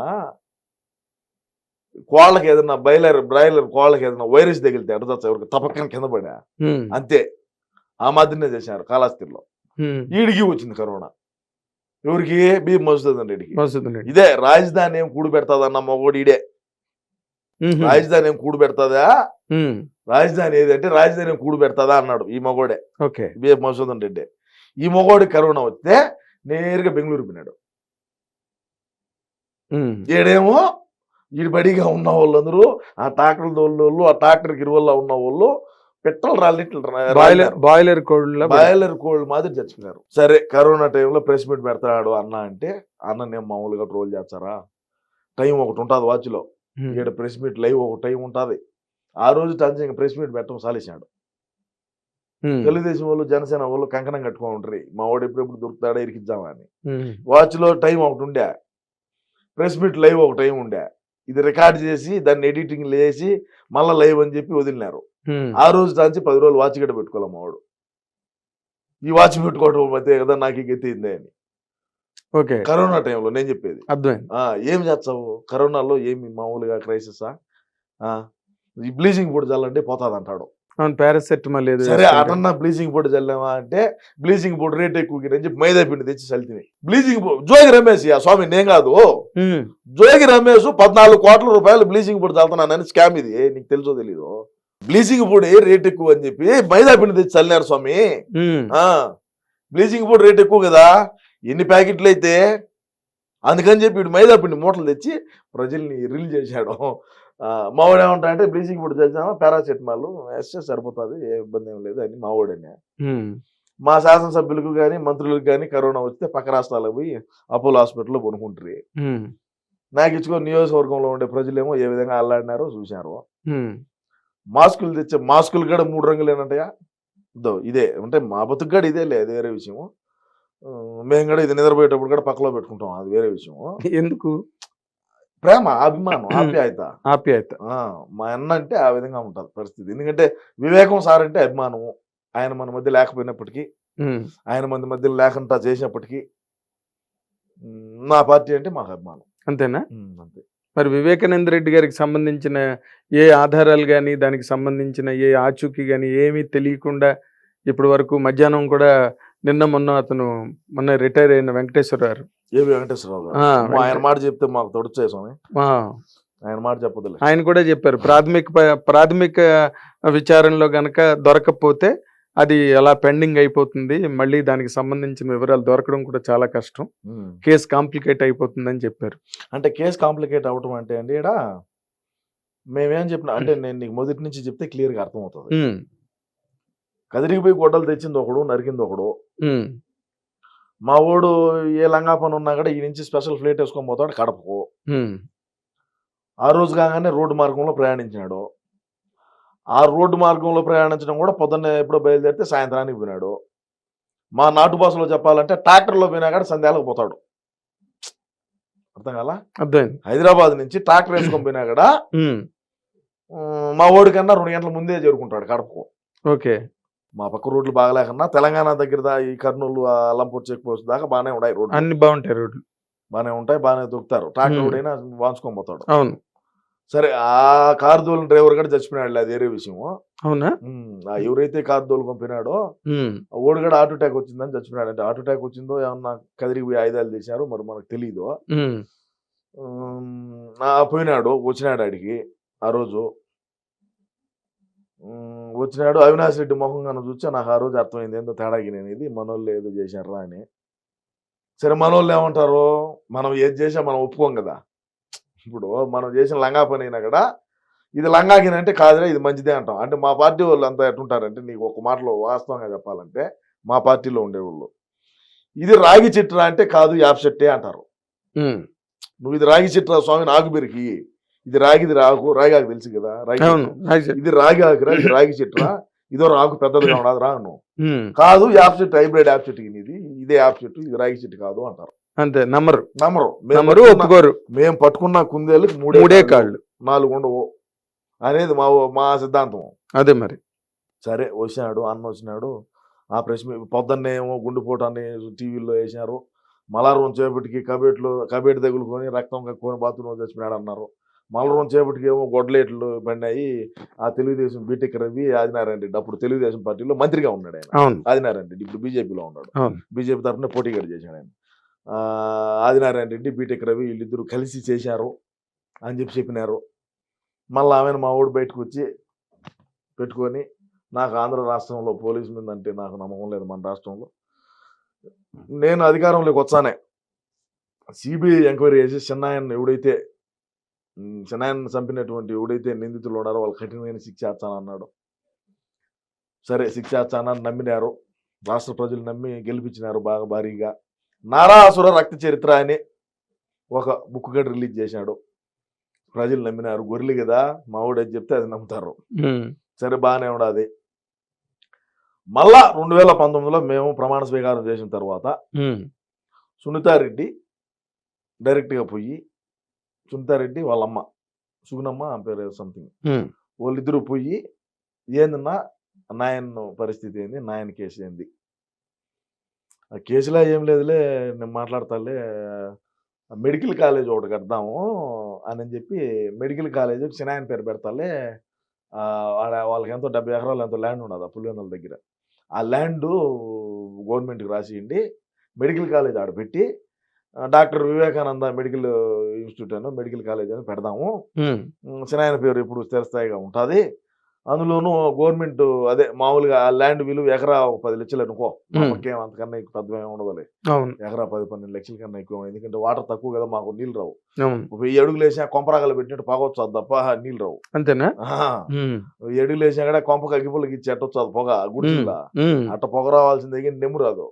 కోళ్ళకి ఏదైనా బ్రాయిలర్ కోళ్ళకి ఏదైనా వైరస్ తగిలితే అడదచ్చ ఎవరికి తపక్కన కింద పడా అంతే. ఆ మాదిరినే చేశారు కాళహస్తిలో. ఈడికి వచ్చింది కరోనా. ఎవరికి? బిఎం మధుసూదన్ రెడ్డికి. ఇదే రాజధాని ఏం కూడు పెడతాదన్న మొగోడు ఈడే. రాజధాని ఏం కూడు పెడతాదా, రాజధాని ఏదంటే రాజధాని ఏం కూడు పెడతాదా అన్నాడు ఈ మగోడే, బిఎం మధుసూదన్ రెడ్డి. ఈ మగోడి కరోనా వస్తే నేరుగా బెంగళూరు పోయినాడు. ఈడేమో ఈడు బడిగా ఉన్న వాళ్ళందరూ ఆ ట్రాక్టర్ తోళ్ళు, ఆ ట్రాక్టర్ గిరువల్లో ఉన్న వాళ్ళు పెట్రోల్ బాయిలర్ కోళ్ళు మాదిరి చచ్చిపోయారు. సరే కరోనా టైంలో ప్రెస్ మీట్ పెడతాడు అన్న అంటే, అన్న నేను మామూలుగా ట్రోల్ చేస్తారా, టైం ఒకటి ఉంటుంది వాచ్లో, ఇక్కడ ప్రెస్ మీట్ లైవ్ ఒక టైం ఉంటుంది. ఆ రోజు టంచి ప్రెస్ మీట్ పెట్టడం సాలేసాడు. తెలుగుదేశం వాళ్ళు జనసేన వాళ్ళు కంకణం కట్టుకో ఉంటారు, మా వాడు ఎప్పుడెప్పుడు దొరుకుతాడా ఇరికిద్దామని. వాచ్లో టైం ఒకటి ఉండే, ప్రెస్ మీట్ లైవ్ ఒక టైం ఉండే. ఇది రికార్డ్ చేసి దాన్ని ఎడిటింగ్ చేసి మళ్ళీ లైవ్ అని చెప్పి వదిలినారు. ఆ రోజు దాంచి 10 రోజులు వాచ్ గడ్డ పెట్టుకోవాలి మా వాడు. ఈ వాచ్ పెట్టుకోవడం మధ్య కదా నాకు గెత్తింది అని. కరోనా టైంలో నేను చెప్పేది ఏం చేస్తావు కరోనాలో, ఏమి మామూలుగా క్రైసిసా, ఈ బ్లీచింగ్ పొడి చల్లంటే పోతాది అంటాడు. పారాసెటమాల్ సరే అటన్నా బ్లీచింగ్ పొడి చల్లామా అంటే బ్లీచింగ్ పొడి రేట్ ఎక్కువ అని చెప్పి మైదా పిండి తెచ్చి చల్లితే బ్లీచింగ్ పొడి. జోగి రమేష్ ఆ స్వామి నేను కాదు, జోగి రమేష్ 14 కోట్ల రూపాయలు బ్లీచింగ్ పొడి చల్లుతున్నానని స్కామ్. ఇది నీకు తెలుసో తెలీదు? బ్లీచింగ్ పొడి రేట్ ఎక్కువ అని చెప్పి మైదా పిండి తెచ్చి చల్లినారు స్వామి. బ్లీచింగ్ పొడి రేట్ ఎక్కువ కదా, ఎన్ని ప్యాకెట్లు అయితే అందుకని చెప్పి వీడు మైదా పిండి మూటలు తెచ్చి ప్రజల్ని రిలీజ్ చేశాడు. మావాడు ఏమంటా అంటే బ్లీచింగ్ పౌడర్ చేద్దామా, పారాసెటమాల్ వేస్తే సరిపోతుంది, ఏ ఇబ్బంది ఏం లేదు అని మావాడని. మా శాసనసభ్యులకు కానీ మంత్రులకు కానీ కరోనా వస్తే పక్క రాష్ట్రాలకు పోయి అపోలో హాస్పిటల్లో కొనుక్కుంటారు. నాకు ఇచ్చుకో నియోజకవర్గంలో ఉండే ప్రజలేమో ఏ విధంగా అల్లాడినారో చూశారు. మాస్కులు తెచ్చే మాస్కులు కూడా 3 రంగులేనంటయా. ఇదే అంటే మా బతుకు కూడా ఇదే లేదు, వేరే విషయము. మేము కూడా ఇది నిద్రపోయేటప్పుడు కూడా పక్కలో పెట్టుకుంటాం, అది వేరే విషయం. ఎందుకు? ప్రేమ, అభిమానం, ఆప్యాయత. మా అన్న అంటే ఆ విధంగా ఉంటుంది పరిస్థితి. ఎందుకంటే వివేకం సార్ అంటే అభిమానము. ఆయన మన మధ్య లేకపోయినప్పటికీ, ఆయన మన మధ్య లేకుండా చేసినప్పటికీ నా పార్టీ అంటే మాకు అభిమానం. అంతేనా? అంతే. మరి వివేకానంద రెడ్డి గారికి సంబంధించిన ఏ ఆధారాలు కానీ, దానికి సంబంధించిన ఏ ఆచూకీ కానీ ఏమీ తెలియకుండా ఇప్పటి వరకు మధ్యాహ్నం కూడా మొన్న రిటైర్ అయిన వెంకటేశ్వరరావు, ఏవి వెంకటేశ్వరరావు గారు, ఆయన మాట చెప్తే మాకు తొడుచే స్వామి, ఆయన మాట చెప్పదులే. ఆయన కూడా చెప్పారు ప్రాథమిక విచారణలో గనక దొరకకపోతే అది అలా పెండింగ్ అయిపోతుంది, మళ్ళీ దానికి సంబంధించిన వివరాలు దొరకడం కూడా చాలా కష్టం, కేసు కాంప్లికేట్ అయిపోతుందని చెప్పారు. అంటే కేసు కాంప్లికేట్ అవటం అంటే అండి, ఇక్కడ మేమేం చెప్పినా అంటే నేను నీకు మొదటి నుంచి చెప్తే క్లియర్గా అర్థమవుతుంది. కదిరిగిపోయి గొడ్డలు తెచ్చింది ఒకడు, నరికింది ఒకడు. మా వాడు ఏ లంగా పని ఉన్నా కూడా ఈ నుంచి స్పెషల్ ఫ్లైట్ వేసుకొని పోతాడు కడపకు. ఆ రోజు కాగానే రోడ్డు మార్గంలో ప్రయాణించినాడు. ఆ రోడ్డు మార్గంలో ప్రయాణించడం కూడా పొద్దున్నే ఎప్పుడో బయలుదేరితే సాయంత్రానికి పోయినాడు. మా నాటు భాషలో చెప్పాలంటే ట్రాక్టర్లో పోయినా కూడా సంధ్యాలకు పోతాడు. అర్థం కాలా? అర్థమైంది. హైదరాబాద్ నుంచి ట్రాక్టర్ వేసుకొని పోయినా కూడా మా ఓడి కన్నా 2 గంటల ముందే చేరుకుంటాడు కడపకు. ఓకే. మా పక్క రోడ్లు బాగలేకన్నా తెలంగాణ దగ్గర ఈ కర్నూలు, అల్లంపూర్ చెక్ పోస్ట్ దాకా బాగానే ఉన్నాయి రోడ్లు, అన్ని బాగుంటాయి, రోడ్లు బాగానే ఉంటాయి, బాగానే దొక్కుతారు. ట్రాక్టర్ రోడ్ అయినా వాంచుకొని పోతాడు. అవును. సరే, ఆ కారు దోలిన డ్రైవర్ కూడా చచ్చిపోయినాడు, అది వేరే విషయము. అవునా? ఎవరైతే కారు దోలు పంపినాడో ఓడి కూడా హార్ట్ అటాక్ వచ్చిందని చచ్చిపోయినాడు. అంటే హార్ట్ అటాక్ వచ్చిందో ఏమన్నా కదిరికి పోయి ఆయుధాలు చేశారు, మరి మనకు తెలీదు. పోయినాడు, వచ్చినాడు ఆడికి ఆ రోజు. వచ్చినాడు, అవినాష్ రెడ్డి మొహంగా చూస్తే నాకు ఆ రోజు అర్థమైంది ఏందో తేడాకి, నేను ఇది మనోళ్ళు ఏదో చేశారా అని. సరే, మనోళ్ళు ఏమంటారు, మనం ఏది చేసా మనం ఒప్పుకోం కదా. ఇప్పుడు మనం చేసిన లంగా పని అయినా కూడా ఇది లంగాకినంటే కాదురా ఇది మంచిదే అంటాం. అంటే మా పార్టీ వాళ్ళు అంతా ఎట్టుంటారంటే, నీకు ఒక మాటలో వాస్తవంగా చెప్పాలంటే మా పార్టీలో ఉండేవాళ్ళు ఇది రాగి చెట్టురా అంటే కాదు యాప్ చెట్టే అంటారు. నువ్వు ఇది రాగి చెట్టురా స్వామి నాకు పెరికి, ఇది రాగిది రాగాకు తెలుసు కదా, ఇది రాగి ఆకురా, ఇది రాగి చెట్టురా, ఇదో రాకు పెద్దదిగా ఉండదు రా నువ్వు కాదు, యాప్ చెట్టు హైబ్రిడ్ యాప్ చెట్టు, ఇదే యాప్ చెట్టు, ఇది రాగి చెట్టు కాదు అంటారు. అంతే, నమ్మరు, ఒప్పుకోరు. మేము పట్టుకున్న కుందేళ్ళకి 3 కాళ్ళు 4 ఉండవు అనేది మా సిద్ధాంతం. అదే మరి. సరే, వచ్చినాడు అన్న, వచ్చినాడు. ఆ ప్రెస్ పొద్దున్నే ఏమో గుండెపోటాన్ని టీవీలో వేసినారు. మలారం చేపటికి కబేట్ తగులుకొని రక్తం కక్కుని బాత్రూమ్ చచ్చిపోయాడు అన్నారు. మలరం చేపటికి ఏమో గొడ్లేట్లు పడినాయి. ఆ తెలుగుదేశం బీటెక్ రవి ఆదినారాయణ రెడ్డి అప్పుడు తెలుగుదేశం పార్టీలో మంత్రిగా ఉన్నాడు ఆయన. ఆదినారాయణ రెడ్డి ఇప్పుడు బీజేపీలో ఉన్నాడు, బీజేపీ తరఫున పోటీగా చేశాడు ఆయన. ఆదినారాయణ రెడ్డి, బీటెక్ రవి వీళ్ళిద్దరూ కలిసి చేశారు అని చెప్పినారు. మళ్ళీ ఆమెను మా ఊడు బయటకు వచ్చి పెట్టుకొని, నాకు ఆంధ్ర రాష్ట్రంలో పోలీసు మీద అంటే నాకు నమ్మకం లేదు, మన రాష్ట్రంలో నేను అధికారంలోకి వచ్చానే సిబిఐ ఎంక్వైరీ చేసి చిన్నాయన్ని చంపినటువంటి ఎవడైతే నిందితులు ఉన్నారో వాళ్ళు కఠినమైన శిక్ష వేస్తానన్నాడు. సరే, శిక్ష వేస్తానని నమ్మినారు, రాష్ట్ర ప్రజలు నమ్మి గెలిపించినారు బాగా భారీగా. నారాసుర రక్త చరిత్ర అని ఒక బుక్ గడ్ రిలీజ్ చేశాడు. ప్రజలు నమ్మినారు, గొర్రెలు కదా మా ఊడు అది చెప్తే అది నమ్ముతారు. సరే, బాగానే ఉండదు. మళ్ళా 2019లో మేము ప్రమాణ స్వీకారం చేసిన తర్వాత సునీతారెడ్డి డైరెక్ట్గా పోయి, సునీతారెడ్డి వాళ్ళమ్మ సుగుణమ్మ పేరు సంథింగ్, వాళ్ళిద్దరూ పోయి ఏందన్నా నాయన పరిస్థితి ఏంది, నాయన కేసు ఏంది, ఆ కేసులో ఏం లేదులే నేను మాట్లాడతాలే, మెడికల్ కాలేజ్ ఒకటి కడదాము అని చెప్పి మెడికల్ కాలేజ్ చిన్నాయన పేరు పెడతాలే, వాళ్ళకి ఎంతో 70 ఎకరాలు ఎంతో ల్యాండ్ ఉండదు పులివెందుల దగ్గర, ఆ ల్యాండ్ గవర్నమెంట్కి రాసియండి, మెడికల్ కాలేజ్ ఆడ పెట్టి డాక్టర్ వివేకానంద మెడికల్ ఇన్స్టిట్యూట్ అని మెడికల్ కాలేజ్ అని పెడదాము, చిన్నాయన పేరు ఇప్పుడు స్థిరస్థాయిగా ఉంటుంది అందులోనూ గవర్నమెంట్ అదే మామూలుగా ల్యాండ్ విలువ ఎకరా ఒక 10 లక్షలు అనుకో, మాకేం అంతకన్నా ఎక్కువ పెద్దగా ఉండదులే, అవును ఎకరా 10-12 లక్షల కన్నా ఎక్కువ, ఎందుకంటే వాటర్ తక్కువ కదా, మాకు నీళ్ళు రావు. అవును 1000 అడుగులు వేసా కొంపరాగలు పెట్టినట్టు పొగవచ్చు తప్ప నీళ్ళు రావు. అంతేనా 1000 అడుగులు వేసా కూడా కొంపకి అగ్గిపుల్లకి ఇచ్చి ఎట్టొచ్చు అది పొగ గుడిసిలా, అట్ట పొగ రావాల్సిందే కానీ నెమ్ము రాదు,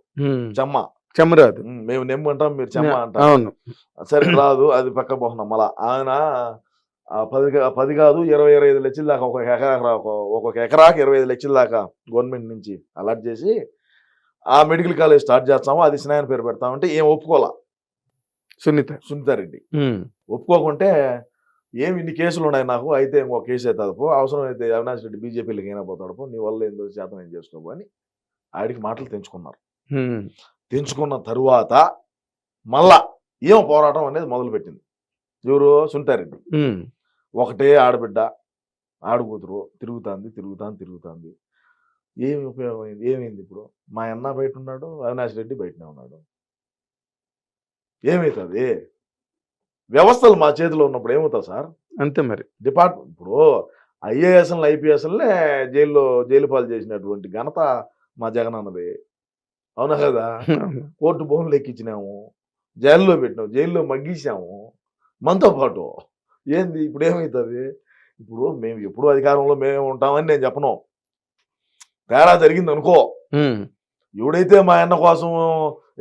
చెమ్మ రాదు. మేము నెమ్ము అంటాం, మీరు చెమ్మ అంటాం. అవును సరే రాదు, అది పక్క పోతున్నాం. మళ్ళా ఆయన 10 కాదు 20-25 లక్షల దాకా ఒక్కొక్క ఎకరాకి 25 లక్షల దాకా గవర్నమెంట్ నుంచి అలాట్ చేసి ఆ మెడికల్ కాలేజ్ స్టార్ట్ చేస్తాము, అది స్నాయన పేరు పెడతామంటే ఏం ఒప్పుకోవాలా సునీతారెడ్డి. ఒప్పుకోకుంటే ఏమి ఇన్ని కేసులు ఉన్నాయి నాకు, అయితే ఇంకో కేసు అవుతుంది పో, అవసరం అయితే అవినాష్ రెడ్డి బీజేపీలోకి అయినా పోతాడు పో, నీ వల్ల ఏందో శాతం ఏం చేసుకోవు అని ఆడికి మాటలు తెంచుకున్నారు. తెంచుకున్న తరువాత మళ్ళా ఏం పోరాటం అనేది మొదలుపెట్టింది ఎవరు, సునీతారెడ్డి. ఒకటే ఆడబిడ్డ ఆడకూతురు తిరుగుతాంది. ఏమి ఉపయోగమైంది, ఏమైంది? ఇప్పుడు మా అన్న బయట ఉన్నాడు, అవినాష్ రెడ్డి బయటనే ఉన్నాడు, ఏమవుతుంది? వ్యవస్థలు మా చేతిలో ఉన్నప్పుడు ఏమవుతుంది సార్? అంతే మరి. డిపార్ట్మెంట్ ఇప్పుడు ఐఏఎస్ఎల్ ఐపీఎస్ఎల్నే జైలు పాలు చేసినటువంటి ఘనత మా జగన్ అన్నది, అవునా కదా? కోర్టు భూములు ఎక్కించినాము, జైల్లో పెట్టినాము, జైల్లో మగ్గించాము మనతో పాటు. ఏంది ఇప్పుడు ఏమవుతుంది? ఇప్పుడు మేము ఎప్పుడు అధికారంలో మేమే ఉంటామని నేను చెప్పను, తేడా జరిగింది అనుకో, ఎవడైతే మా అన్న కోసం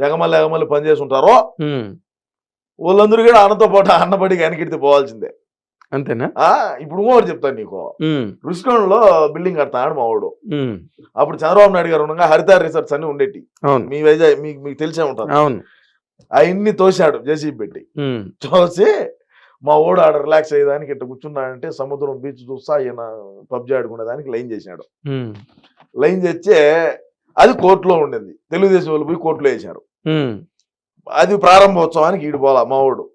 ఎగమల్లి పనిచేసి ఉంటారో వాళ్ళందరూ కూడా అన్నతో పాటు అన్నబడికి వెనకెడితే పోవాల్సిందే. అంతేనా? ఇప్పుడు ఇంకోటి చెప్తాను నీకు, రుషికొండలో బిల్డింగ్ కడతాడు మా వాడు. అప్పుడు చంద్రబాబు నాయుడు గారు ఉండగా హరిత రిసార్ట్స్ అన్ని ఉండేటి, మీ వైజాగ్ మీకు తెలిసే ఉంటుంది. అవన్నీ తోసాడు జేసీబీ పెట్టి, తోసి మా ఓడు ఆడ రిలాక్స్ అయ్యేదానికి ఇట్లా కూర్చున్నాడంటే సముద్రం బీచ్ చూస్తా ఈయన పబ్జి ఆడుకునేదానికి లైన్ చేశాడు. లైన్ చేస్తే అది కోర్టులో ఉండింది, తెలుగుదేశం వాళ్ళు పోయి కోర్టులో వేశారు. అది ప్రారంభోత్సవానికి ఈడు పోలా మా ఓడు.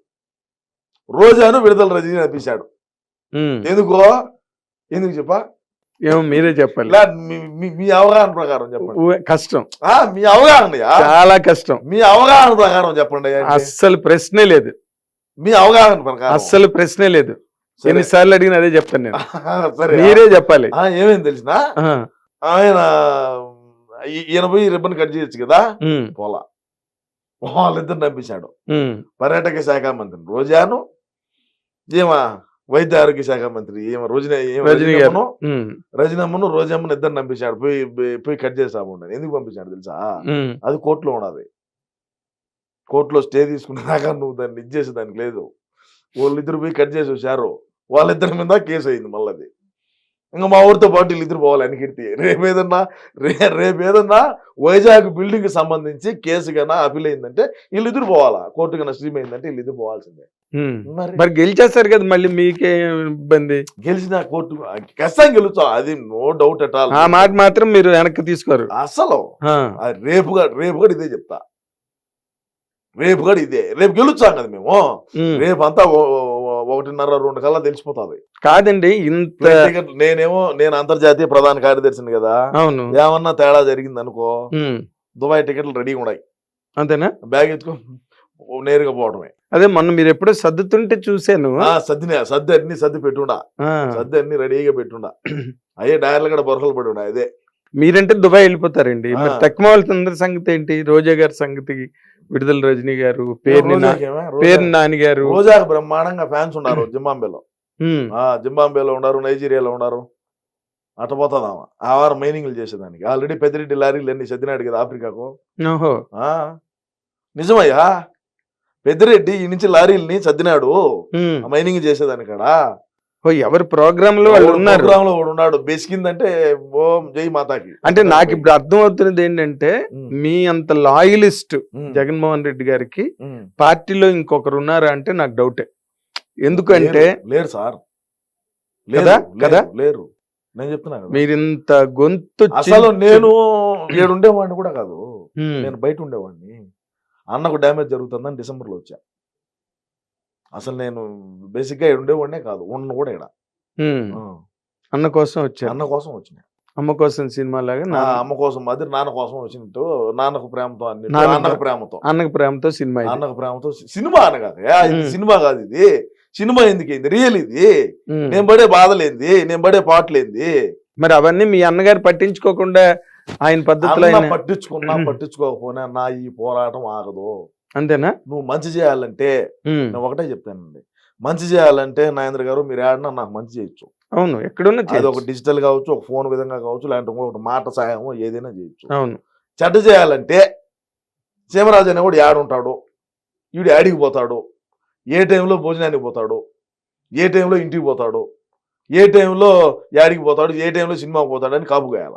రోజాను విడుదల రజనీ అనిపించాడు. ఎందుకు చెప్పా? ఏమో మీరే చెప్పాలి, మీ అవగాహన ప్రకారం చెప్పండి. కష్టం, మీ అవగాహన చాలా కష్టం. మీ అవగాహన ప్రకారం చెప్పండి. అస్సలు ప్రశ్నే లేదు, మీ అవగాహన ప్రకారం అస్సలు ప్రశ్నే లేదు. ఎన్నిసార్లు అడిగిన అదే చెప్తాను నేను, మీరే చెప్పాలి. ఏమేమి తెలిసిన ఆయన ఈయన పోయి రిబ్బన్ కట్ చేయొచ్చు కదా, పోలా, వాళ్ళిద్దరు నంపించాడు. పర్యాటక శాఖ మంత్రి రోజాను, ఏమా వైద్య ఆరోగ్య శాఖ మంత్రి ఏమో రజనమ్మను రోజమ్మను ఇద్దరు నంపించాడు. పోయి కట్ చేసాము. ఎందుకు పంపించాడు తెలుసా? అది కోర్టులో ఉన్నది, కోర్టులో స్టే తీసుకునేదాకా నువ్వు దాన్ని ఇచ్చేసి దానికి లేదు. వాళ్ళిద్దరు పోయి కట్ చేసి వచ్చారు, వాళ్ళిద్దరి మీద కేసు అయింది. మళ్ళీ అది ఇంకా మా ఊరితో పాటు వీళ్ళిద్దరు పోవాలి అనికిడితే. రేపేదన్నా వైజాగ్ బిల్డింగ్ కి సంబంధించి కేసు కన్నా అపీల్ అయిందంటే వీళ్ళిద్దరు పోవాలా, కోర్టు కన్నా స్ట్రీమ్ అయిందంటే వీళ్ళిద్దరు పోవాల్సిందే. మరి గెలిచేస్తారు కదా, మళ్ళీ మీకే ఇబ్బంది. గెలిచిన కోర్టు ఖచ్చితంగా గెలుస్తాం, అది నో డౌట్ అట్ ఆల్. ఆ మాట మాత్రం మీరు వెనక్కి తీసుకోరు అసలు. రేపు కూడా ఇదే చెప్తా, రేపు కూడా ఇదే. రేపు గెలుచాం కదా మేము, రేపు అంతా 1:30-2 కల్లా తెలిసిపోతుంది. కాదండి, ఇంత నేను అంతర్జాతీయ ప్రధాన కార్యదర్శిని కదా, అవును, ఏమన్నా తేడా జరిగింది అనుకో దుబాయ్ టికెట్లు రెడీగా ఉన్నాయి, అంతేనా? బ్యాగ్ ఎత్తుకో నేరుగా పోవడమే. అదే మొన్న మీరు ఎప్పుడో సర్దుతుంటే చూసాను. సర్ది పెట్టుండా, సర్ది అన్ని రెడీగా పెట్టుండా, అయ్యే డైర్లు కూడా బొరకలు పడి ఉండా. అదే మీరంటే దుబాయ్ వెళ్ళిపోతారండి. మరి తక్కువ వాళ్ళ సంగతి ఏంటి? రోజా గారి సంగతి, విడుదల రజనీ గారు, పేరు నాని గారు, రోజాకు బ్రహ్మాండంగా ఫ్యాన్స్ ఉన్నారు. జింబాంబేలో ఉన్నారు, నైజీరియాలో ఉన్నారు. అట్ట పోతుందామా ఆ వారం మైనింగ్లు చేసేదానికి. ఆల్రెడీ పెద్దిరెడ్డి లారీలు అన్ని సర్దినాడు కదా ఆఫ్రికాకు. నిజమయ్యా, పెద్దిరెడ్డి ఈ నుంచి లారీలని సర్దినాడు మైనింగ్ చేసేదానికాడా. ఎవరి ప్రోగ్రామ్ లో వాళ్ళు ఉన్నారు, ప్రోగ్రామ్ లో ఉన్నాడు. బెసికిందంటే ఓం జై మాతాకి. అంటే నాకు ఇప్పుడు అర్థం అవుతున్నది ఏంటంటే, మీ అంత లాయలిస్ట్ జగన్మోహన్ రెడ్డి గారికి పార్టీలో ఇంకొకరు ఉన్నారా అంటే నాకు డౌటే. ఎందుకంటే లేరు సార్, కదా లేరు. నేను చెప్తున్నా మీరు ఇంత గొంతు. అసలు నేను ఉండేవాడిని కూడా కాదు, నేను బయట ఉండేవాడిని. అన్నకు డ్యామేజ్ జరుగుతుందని డిసెంబర్లో వచ్చా. అసలు నేను బేసిక్ గా ఉండేవాడినే కాదు, ఉన్న కూడా ఇక్కడ అన్న కోసం వచ్చా. అన్న కోసం వచ్చిన, అమ్మ కోసం సినిమా లాగా అమ్మ కోసం అది నాన్న కోసం వచ్చినట్టు, నాన్నకు ప్రేమతో అన్ని, అన్నకు ప్రేమతో సినిమా, అన్నకు ప్రేమతో సినిమా అనగా సినిమా కాదు ఇది. సినిమా ఎందుకైంది? రియల్ ఇది. నేను పడే బాధలేంది, నేను పడే పాటలేంది. మరి అవన్నీ మీ అన్నగారు పట్టించుకోకుండా ఆయన పద్ధతిలో అన్న ఆయన పట్టించుకున్నా పట్టించుకోకపోయినా నా ఈ పోరాటం ఆగదు. అంతేనా? నువ్వు మంచి చేయాలంటే ఉమ్. నేను ఒకటే చెప్తానండి, మంచి చేయాలంటే నాగేంద్ర గారు మీరు ఆడినా నాకు మంచి చేయొచ్చు. అవును, ఎక్కడున్నా అది చేయొచ్చు. ఒక డిజిటల్ కావచ్చు, ఒక ఫోన్ విధంగా కావచ్చు, లేదంటే ఇంకొకటి మాట సాయం ఏదైనా చేయొచ్చు. అవును. చెడ్డ చేయాలంటే సీమరాజు అనేవాడు యాడుంటాడు, వీడు యాడికి పోతాడు, ఏ టైంలో భోజనానికి పోతాడు, ఏ టైంలో ఇంటికి పోతాడు, ఏ టైంలో యాడికి పోతాడు, ఏ టైంలో సినిమాకి పోతాడు అని కాపు కాయాల.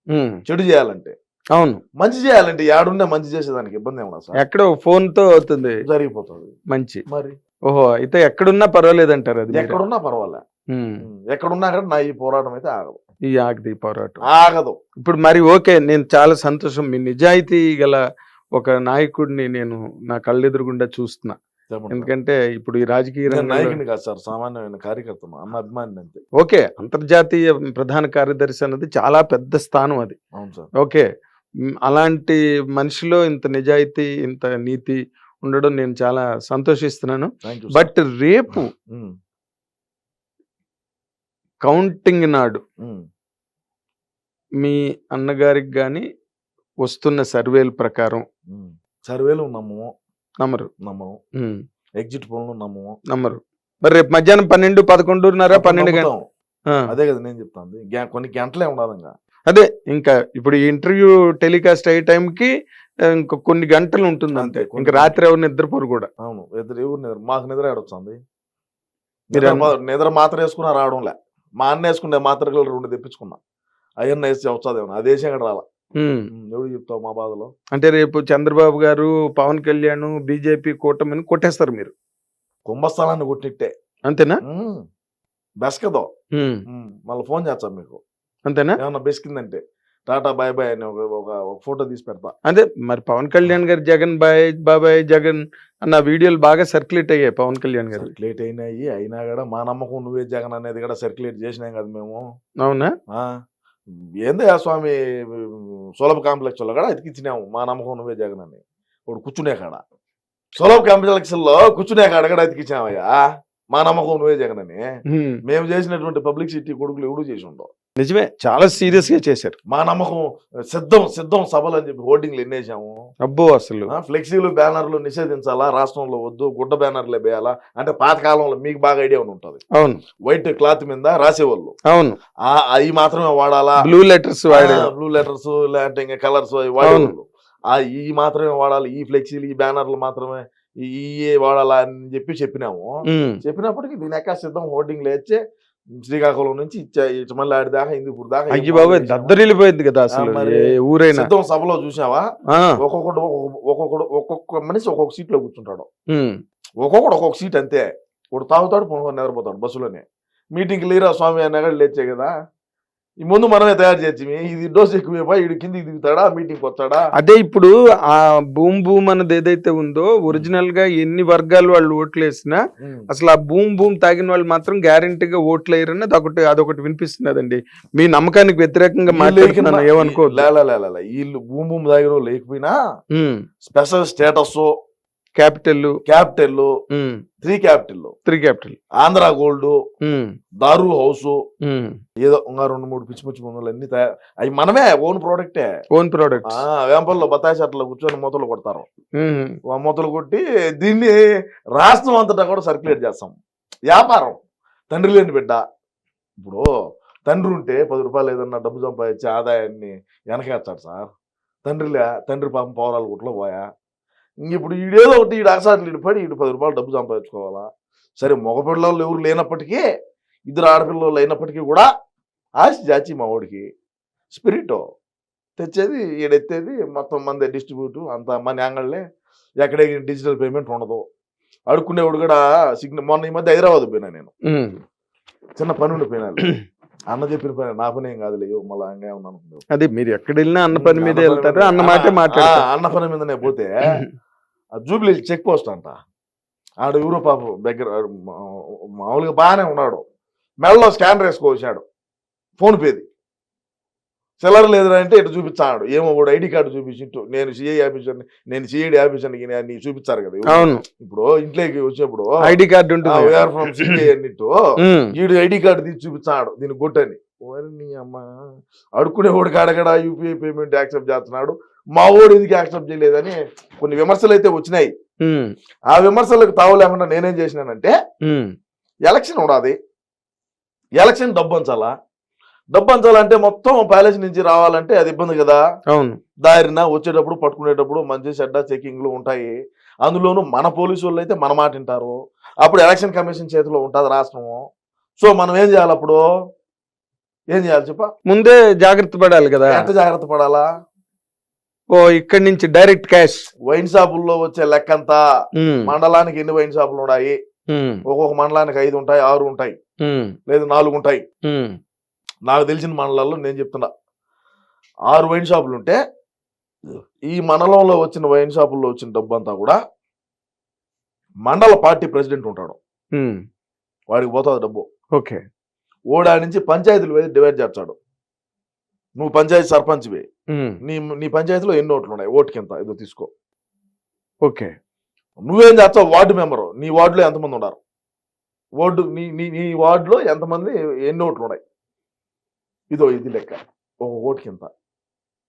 ఉమ్. చెడు చేయాలంటే. అవును, మంచి చేయాలంటే యాడున్నా మంచి చేసేదానికి ఇబ్బంది ఏమన్నా సార్, ఎక్కడో ఫోన్ తో అవుతుంది జరిగిపోతుంది. మంచి. మరి ఓహో, అయితే ఎక్కడున్నా పర్వాలేదు అంటారు అది మీరు. ఎక్కడున్నా పర్వాలే, ఉమ్. ఎక్కడున్నా కానీ నా ఈ పోరాటం అయితే ఆగదు, ఈ ఆగది పోరాటం ఆగదు. ఇప్పుడు మరి ఓకే, నేను చాలా సంతోషం, మీ నిజాయితీ గల ఒక నాయకుడిని నేను నా కళ్ళెదురుగుండా చూస్తున్నా. చెప్పండి. ఎందుకంటే ఇప్పుడు ఈ రాజకీయ నేను రంగంలో నాయకుని కాదు సార్, సామాన్యమైన కార్యకర్తను, అన్న అభిమాని అంతే. ఓకే, అంతర్జాతీయ ప్రధాన కార్యదర్శి అన్నది చాలా పెద్ద స్థానం అది. అవును సార్. ఓకే, అలాంటి మనిషిలో ఇంత నిజాయితీ, ఇంత నీతి ఉండడం నేను చాలా సంతోషిస్తున్నాను. Thank you. బట్ రేపు కౌంటింగ్ నాడు మీ అన్నగారికి కానీ వస్తున్న సర్వేల ప్రకారం సర్వేలు నమ్మము, నమ్మరు. నమ్మము. ఉమ్. ఎగ్జిట్ పోల్ను నమ్మము, నమ్మరు. మరి రేపు మధ్యాహ్నం 12, 11:30, 12 గంటలు. నమ్ముతాం. అదే కదా నేను చెప్తాను, కొన్ని గంటలే ఉండాలి ఇంకా. అదే, ఇంకా ఇప్పుడు ఈ ఇంటర్వ్యూ టెలికాస్ట్ అయ్యే టైంకి ఇంకా కొన్ని గంటలు ఉంటుంది అంతే. అంతే, ఇంకా రాత్రి ఎవరు నిద్రపోరు కూడా. అవును, ఎవరు నిద్ర, మాకు నిద్ర ఏడొచ్చింది. మీరు నిద్ర మాత్ర వేసుకున్నా రావడంలే, మా అన్న వేసుకునే మాత్రలు 2 తెప్పించుకున్నా, అవన్నీ వేసి వచ్చాదేమో, అది వేసి అక్కడ రాలా. ఉమ్. ఎవడు చెప్తావు మా బాధలో. అంటే రేపు చంద్రబాబు గారు, పవన్ కళ్యాణ్, బీజేపీ కూటమిని కొట్టేస్తారు మీరు, కుంభస్థలాన్ని కొట్టిట్టే. అంతేనా? బెస్కదో. ఉమ్. మళ్ళీ ఫోన్ చేస్తాం మీకు, అంతేనా? ఏమన్నా బెస్కిందంటే టాటా బాయ్ బాయ్ అని ఒక ఫోటో తీసి పెడతా. అదే మరి పవన్ కళ్యాణ్ గారు జగన్ బాబాయ్ జగన్ అన్న వీడియోలు బాగా సర్క్యులేట్ అయ్యాయి పవన్ కళ్యాణ్ గారు. సర్క్యులేట్ అయినా కూడా మా నమ్మకం నువ్వే జగన్ అనేది కూడా సర్క్యులేట్ చేసినాం కదా మేము. అవునా? ఏందే ఆ స్వామి సులభ కాంప్లెక్స్ లో కూడా ఎతికిచ్చినాము మా నమ్మకం నువ్వే జగన్ అని. ఇప్పుడు కూర్చునే కాడ సులభ కాంప్లెక్స్ లో కూర్చునే కాడ కూడా ఎతికిచ్చామయ్యా మా నమ్మకం నువ్వే జగన్ అని. మేము చేసినటువంటి పబ్లిసిటీ కొడుకులు ఎవడు చేసి ఉండవు. నిజమే, చాలా సీరియస్ గా చేశారు. మా నమ్మకం సిద్ధం సభలు అని చెప్పి హోర్డింగ్లు ఎన్నేసాము. అబ్బో, అసలు ఫ్లెక్సీలు బ్యానర్లు నిషేధించాలా, రాష్ట్రంలో వద్దు, గుడ్డ బ్యానర్లే వేయాలా అంటే పాతకాలంలో మీకు బాగా ఐడియా ఉంటుంది. అవును, వైట్ క్లాత్ మీద రాసేవాళ్ళు. అవును, అవి మాత్రమే వాడాలా, బ్లూ లెటర్స్ బ్లూ లెటర్స్ లేదంటే ఇంకా కలర్స్ వాడేవాళ్ళు. ఈ మాత్రమే వాడాలి, ఈ ఫ్లెక్సీలు ఈ బ్యానర్లు మాత్రమే ఈ వాడాలా అని చెప్పినాము. చెప్పినప్పటికీ దీని ఎక్క సిద్ధం హోర్డింగ్లు వేస్తే శ్రీకాకుళం నుంచి మళ్ళీ ఆడి దాకా హిందూపూర్ దాకా. అయ్యి బాబు, దద్దరిల్లిపోయింది కదా అసలు ఊరైనా. సిద్ధం సభలో చూసావా, ఒక్కొక్క మనిషి ఒక్కొక్క సీట్ లో కూర్చుంటాడు, ఒక్కొక్క సీట్ అంతే. ఇప్పుడు తాగుతాడు, నిద్రపోతాడు బస్సులోనే. మీటింగ్కి లేరా స్వామి అన్న కూడా లేచే కదా. ఈ ముందు మనమే తయారు చేసి ఇది డోస్ ఎక్కువైపోయి ఇడు కిందికి దిగుతాడా, మీటింగ్కి వస్తాడా. అదే ఇప్పుడు ఆ భూమ్ అన్నది ఏదైతే ఉందో, ఒరిజినల్ గా ఎన్ని వర్గాలు వాళ్ళు ఓట్లు వేసినా అసలు ఆ భూమ్ తాగిన వాళ్ళు మాత్రం గ్యారంటీగా ఓట్లు వేయరని అదొకటి వినిపిస్తున్నదండి. మీ నమ్మకానికి వ్యతిరేకంగా మాట్లాడుతున్నాను, ఏమనుకోవద్దు. వీళ్ళు భూమ్ తాగిన లేకపోయినా special status, capital 3 capital, Andhra gold, దారు హౌస్, ఏదో ఇంకా 2-3 పిచ్చి మందులు అన్ని అవి మనమే ఓన్ ప్రోడక్టే. వేంపల్లో బత్తాయి చెట్ల కూర్చొని మూతలు కొడతారు. మూతలు కొట్టి దీన్ని రాష్ట్రం అంతటా కూడా సర్క్యులేట్ చేస్తాం. వ్యాపారం. తండ్రి లేని బిడ్డ. ఇప్పుడు తండ్రి ఉంటే 10 రూపాయలు ఏదన్నా డబ్బు సంపాదించి ఆదాయాన్ని వెనకేస్తాడు సార్. తండ్రి పాపం పౌరాలు గుట్లో పోయా. ఇప్పుడు ఈడేదో ఒకటి అగసాట్లు పడి 10 రూపాయలు డబ్బు సంపాదించుకోవాలా. సరే, మగపిల్లలు ఎవరు లేనప్పటికీ, 2 ఆడపిల్లలు అయినప్పటికీ కూడా ఆశ జాచి మా వాడికి స్పిరిట్ తెచ్చేది ఈడెత్తేది మొత్తం మంది డిస్ట్రిబ్యూట్ అంత మన యాంగళ్ళే. ఎక్కడే డిజిటల్ పేమెంట్ ఉండదు. అడుక్కునేవాడు కూడా మొన్న ఈ మధ్య హైదరాబాద్ పోయినా నేను, చిన్న పని ఉండిపోయినా. అన్న చెప్పిన పని నా పని ఏం కాదులే, మళ్ళీ హంగా ఉన్నాను. అదే, మీరు ఎక్కడ వెళ్ళినా అన్న పని మీద వెళ్తారు, అన్న మాటే మాట్లాడతారు. అన్న పని మీదనే పోతే జూబ్లీ చెక్ పోస్ట్ అంట, ఆడ యూరోపా దగ్గర మామూలుగా బాగానే ఉన్నాడు. మెడలో స్కానర్ వేసుకోవచ్చాడు, ఫోన్ పేది. సెలర్ లేదురా అంటే ఇటు చూపించాడు. ఏమో కూడా ఐడి కార్డు చూపించి, నేను సిఐ ఆఫీసర్ని, నేను సిఐడి ఆఫీసర్ని చూపించారు కదా. ఇప్పుడు ఇంట్లోకి వచ్చేప్పుడు ఐడి కార్డు ఉంటుంది, అన్నిట్టు ఈడు ఐడి కార్డు తీసి చూపించాడు దీన్ని కొట్టని. ఓరి అమ్మ అడుక్కునే వాడికి అడగడా యూపీఐ పేమెంట్ యాక్సెప్ట్ చేస్తున్నాడు, మా ఓడి ఎందుకు యాక్సెప్ట్ చేయలేదని కొన్ని విమర్శలు అయితే వచ్చినాయి. ఆ విమర్శలకు తావు లేకుండా నేనేం చేసినానంటే, ఎలక్షన్ ఉండాది, ఎలక్షన్ డబ్బు అంచాలంటే మొత్తం ప్యాలెస్ నుంచి రావాలంటే అది ఇబ్బంది కదా. అవును, దారిన వచ్చేటప్పుడు పట్టుకునేటప్పుడు మంచి చెడ్డ చెకింగ్లు ఉంటాయి. అందులోనూ మన పోలీసు వాళ్ళు అయితే మన మాట వింటారు. అప్పుడు ఎలక్షన్ కమిషన్ చేతిలో ఉంటుంది రాష్ట్రము. సో మనం ఏం చేయాలి, అప్పుడు ఏం చేయాలి చెప్ప, ముందే జాగ్రత్త పడాలి కదా. ఎంత జాగ్రత్త పడాలా? ఓ ఇక్కడి నుంచి డైరెక్ట్ క్యాష్. వైన్ షాపుల్లో వచ్చే లెక్కంతా, మండలానికి ఎన్ని వైన్ షాపులు ఉన్నాయి, ఒక్కొక్క మండలానికి 5 ఉంటాయి, 6 ఉంటాయి, లేదు 4 ఉంటాయి. నాకు తెలిసిన మండలాల్లో నేను చెప్తున్నా 6 వైన్ షాపులు ఉంటే ఈ మండలంలో వచ్చిన వైన్ షాపుల్లో వచ్చిన డబ్బు అంతా కూడా మండల పార్టీ ప్రెసిడెంట్ ఉంటాడు, వాడికి పోతుంది డబ్బు. ఓకే, ఓడా నుంచి పంచాయతీలు వేసి డివైడ్ చేస్తాడు. నువ్వు పంచాయతీ సర్పంచ్వి, నీ పంచాయతీలో ఎన్ని ఓట్లు ఉన్నాయి, ఓటుకింత ఏదో తీసుకో. ఓకే, నువ్వేం చేస్తావు, వార్డు మెంబరు, నీ వార్డులో ఎంతమంది ఉన్నారు, నీ వార్డులో ఎంతమంది ఎన్ని ఓట్లు ఉన్నాయి, ఇది లెక్క, ఒక ఓటుకింత.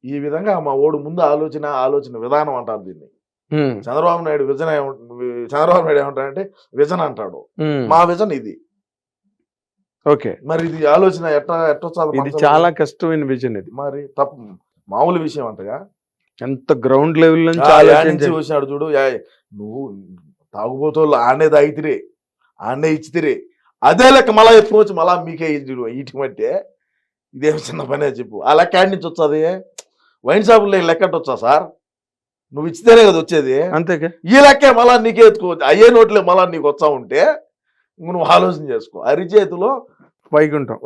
ఈ విధంగా మా ఓడు ముందు ఆలోచన విధానం అంటారు దీన్ని. చంద్రబాబు నాయుడు ఏమంటాడంటే విజన్ అంటాడు, మా విజన్ ఇది. ఓకే, మరి ఇది ఆలోచన ఇది చాలా కష్టమైన విజన్. ఇది మరి తప్పు, మామూలు విషయం అంటగా. ఎంత గ్రౌండ్ లెవెల్ నుంచి చూసినాడు చూడు, నువ్వు తాగుబోతోళ్ళు ఆనే తాగితిరే, ఆనే ఇచ్చితిరే, అదే లెక్క మళ్ళా ఎత్తుకోవచ్చు, మళ్ళా మీకే ఇటువంటి ఇదేం చిన్న పనే చెప్పు. ఆ లెక్క యాడ్ నుంచి వచ్చాది, వైన్ షాపుల్లో లెక్క వచ్చా సార్, నువ్వు ఇచ్చితేనే కదా వచ్చేది. అంతేగా, ఈ లెక్కే మళ్ళా నీకే ఎత్తుకోవచ్చు, అయ్యే నోట్లే మళ్ళా నీకు వచ్చా ఉంటే నువ్వు ఆలోచన చేసుకో. అరిచేతిలో వైకుంఠం,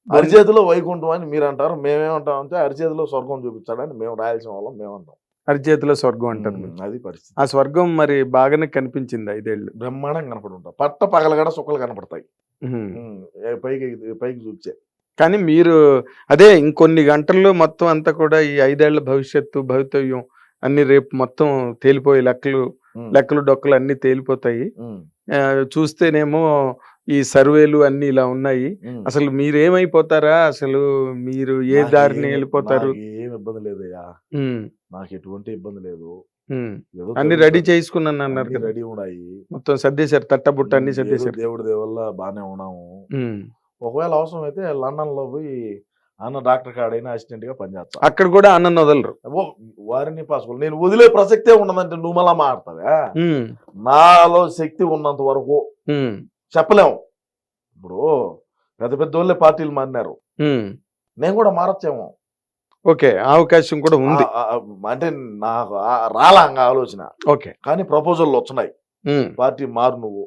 అరిచేతిలో వైకుంఠం అని మీరు అంటారు, మేమేమంటాం అంటే అరిచేతిలో స్వర్గం చూపించాడని మేము రాయాల్సిన వాళ్ళం మేమంటాం. అరిచేతిలో స్వర్గం అంటారు, అది పరిస్థితి. ఆ స్వర్గం మరి బాగానే కనిపించింది 5 ఏళ్ళు, బ్రహ్మాండంగా కనపడి ఉంటాం. పట్ట పగలగడ సుక్కలు కనపడతాయి పైకి చూపించే. కానీ మీరు అదే ఇంకొన్ని గంటల్లో మొత్తం అంతా కూడా ఈ 5 ఏళ్ల భవితవ్యం అన్ని రేపు మొత్తం తేలిపోయి లెక్కలు డొక్కలు అన్ని తేలిపోతాయి. చూస్తేనేమో ఈ సర్వేలు అన్ని ఇలా ఉన్నాయి. అసలు మీరేమైపోతారా, అసలు మీరు ఏ దారిని వెళ్ళిపోతారు? ఏం ఇబ్బంది లేదయ్యా, నాకు ఎటువంటి ఇబ్బంది లేదు. అన్ని రెడీ చేసుకున్నాను అన్నారు కదా, రెడీ ఉన్నాయి, మొత్తం సర్దేశారు, తట్టబుట్ట అన్ని సర్దేశారు. దేవుడి దేవల్ల బాగానే ఉన్నాము. ఒకవేళ అవసరం అయితే లండన్ లో పోయి అన్న డాక్టర్ కాడైనా అసిస్టెంట్ గా పనిచేస్తా. అక్కడ కూడా అన్న వదలరు, వారిని పాసిబుల్. నేను వదిలే ప్రసక్తే ఉండదంటే నువ్వు మళ్ళా మాడతావా? నాలో శక్తి ఉన్నంత వరకు చెప్పలేము. ఇప్పుడు పెద్ద పెద్ద వాళ్ళే పార్టీలు మారినారు, నేను కూడా మారచ్చేమో. ఓకే, అవకాశం కూడా ఉంది. అంటే నాకు రాలా ఆలోచన. ఓకే, కానీ ప్రపోజల్ వచ్చినాయి, పార్టీ మారు, నువ్వు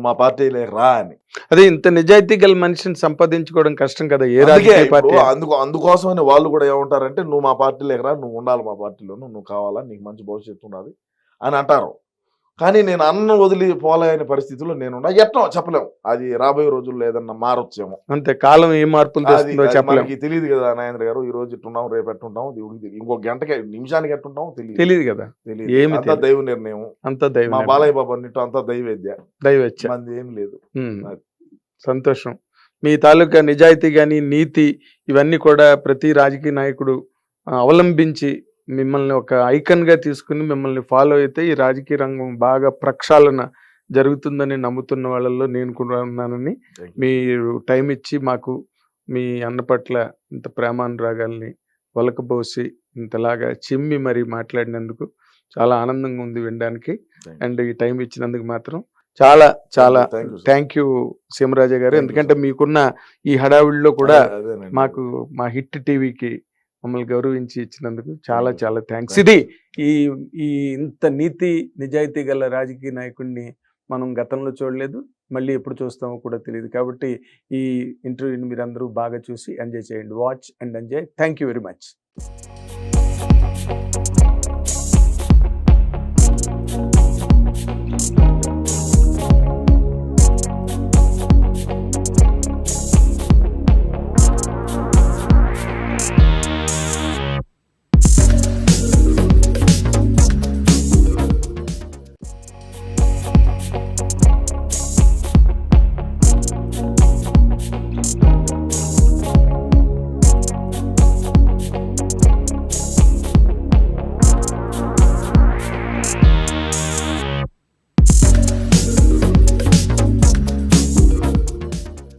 మా పార్టీలో రా అని. అదే ఇంత నిజాయితీ గల మనిషిని సంపాదించుకోవడం కష్టం కదా ఏ రాజకీయ పార్టీ. అందుకోసమని వాళ్ళు కూడా ఏమంటారంటే నువ్వు మా పార్టీలోకి రా, నువ్వు ఉండాలి మా పార్టీలో, నువ్వు కావాలా, నీకు మంచి భవిష్యత్తు ఉన్నది అని అంటారు. కానీ నేను అన్నం వదిలి పోలేని పరిస్థితుల్లో నేను ఎట్లా చెప్పలేము. అది రాబోయే రోజుల్లో ఏదన్నా మారొచ్చేమో. అంతే, కాలం ఏ మార్పులు తెస్తుందో చెప్పలేము. తెలియదు కదా నాగేంద్ర గారు, ఈ రోజు ఎట్టున్నాం, రేపు ఎట్టుంటాం, ఇంకో గంటకి నిమిషానికి ఎట్టుంటాం తెలియదు కదా. తెలియదు, అంతా దైవ నిర్ణయం, అంతా దైవ. మా బాలయ్య బాబు అన్నింటి అంతా దైవేద్య, మంది ఏం లేదు. సంతోషం. మీ తాలూకా నిజాయితీ గాని నీతి ఇవన్నీ కూడా ప్రతి రాజకీయ నాయకుడు అవలంబించి మిమ్మల్ని ఒక ఐకన్ గా తీసుకుని మిమ్మల్ని ఫాలో అయితే ఈ రాజకీయ రంగం బాగా ప్రక్షాళన జరుగుతుందని నమ్ముతున్న వాళ్ళల్లో నేను కూడా ఉన్నానని, మీరు టైం ఇచ్చి మాకు మీ అన్న పట్ల ఇంత ప్రేమానురాగాల్ని ఒలకబోసి ఇంతలాగా చిమ్మి మరి మాట్లాడినందుకు చాలా ఆనందంగా ఉంది వినడానికి. అండ్ ఈ టైం ఇచ్చినందుకు మాత్రం చాలా చాలా థ్యాంక్ యూ సీమరాజా గారు. ఎందుకంటే మీకున్న ఈ హడావిడిలో కూడా మాకు మా హిట్ టీవీకి మమ్మల్ని గౌరవించి ఇచ్చినందుకు చాలా చాలా థ్యాంక్స్. ఇది ఈ ఇంత నీతి నిజాయితీ గల రాజకీయ నాయకుడిని మనం గతంలో చూడలేదు, మళ్ళీ ఎప్పుడు చూస్తామో కూడా తెలియదు. కాబట్టి ఈ ఇంటర్వ్యూని మీరందరూ బాగా చూసి ఎంజాయ్ చేయండి. Watch and enjoy. Thank you very much.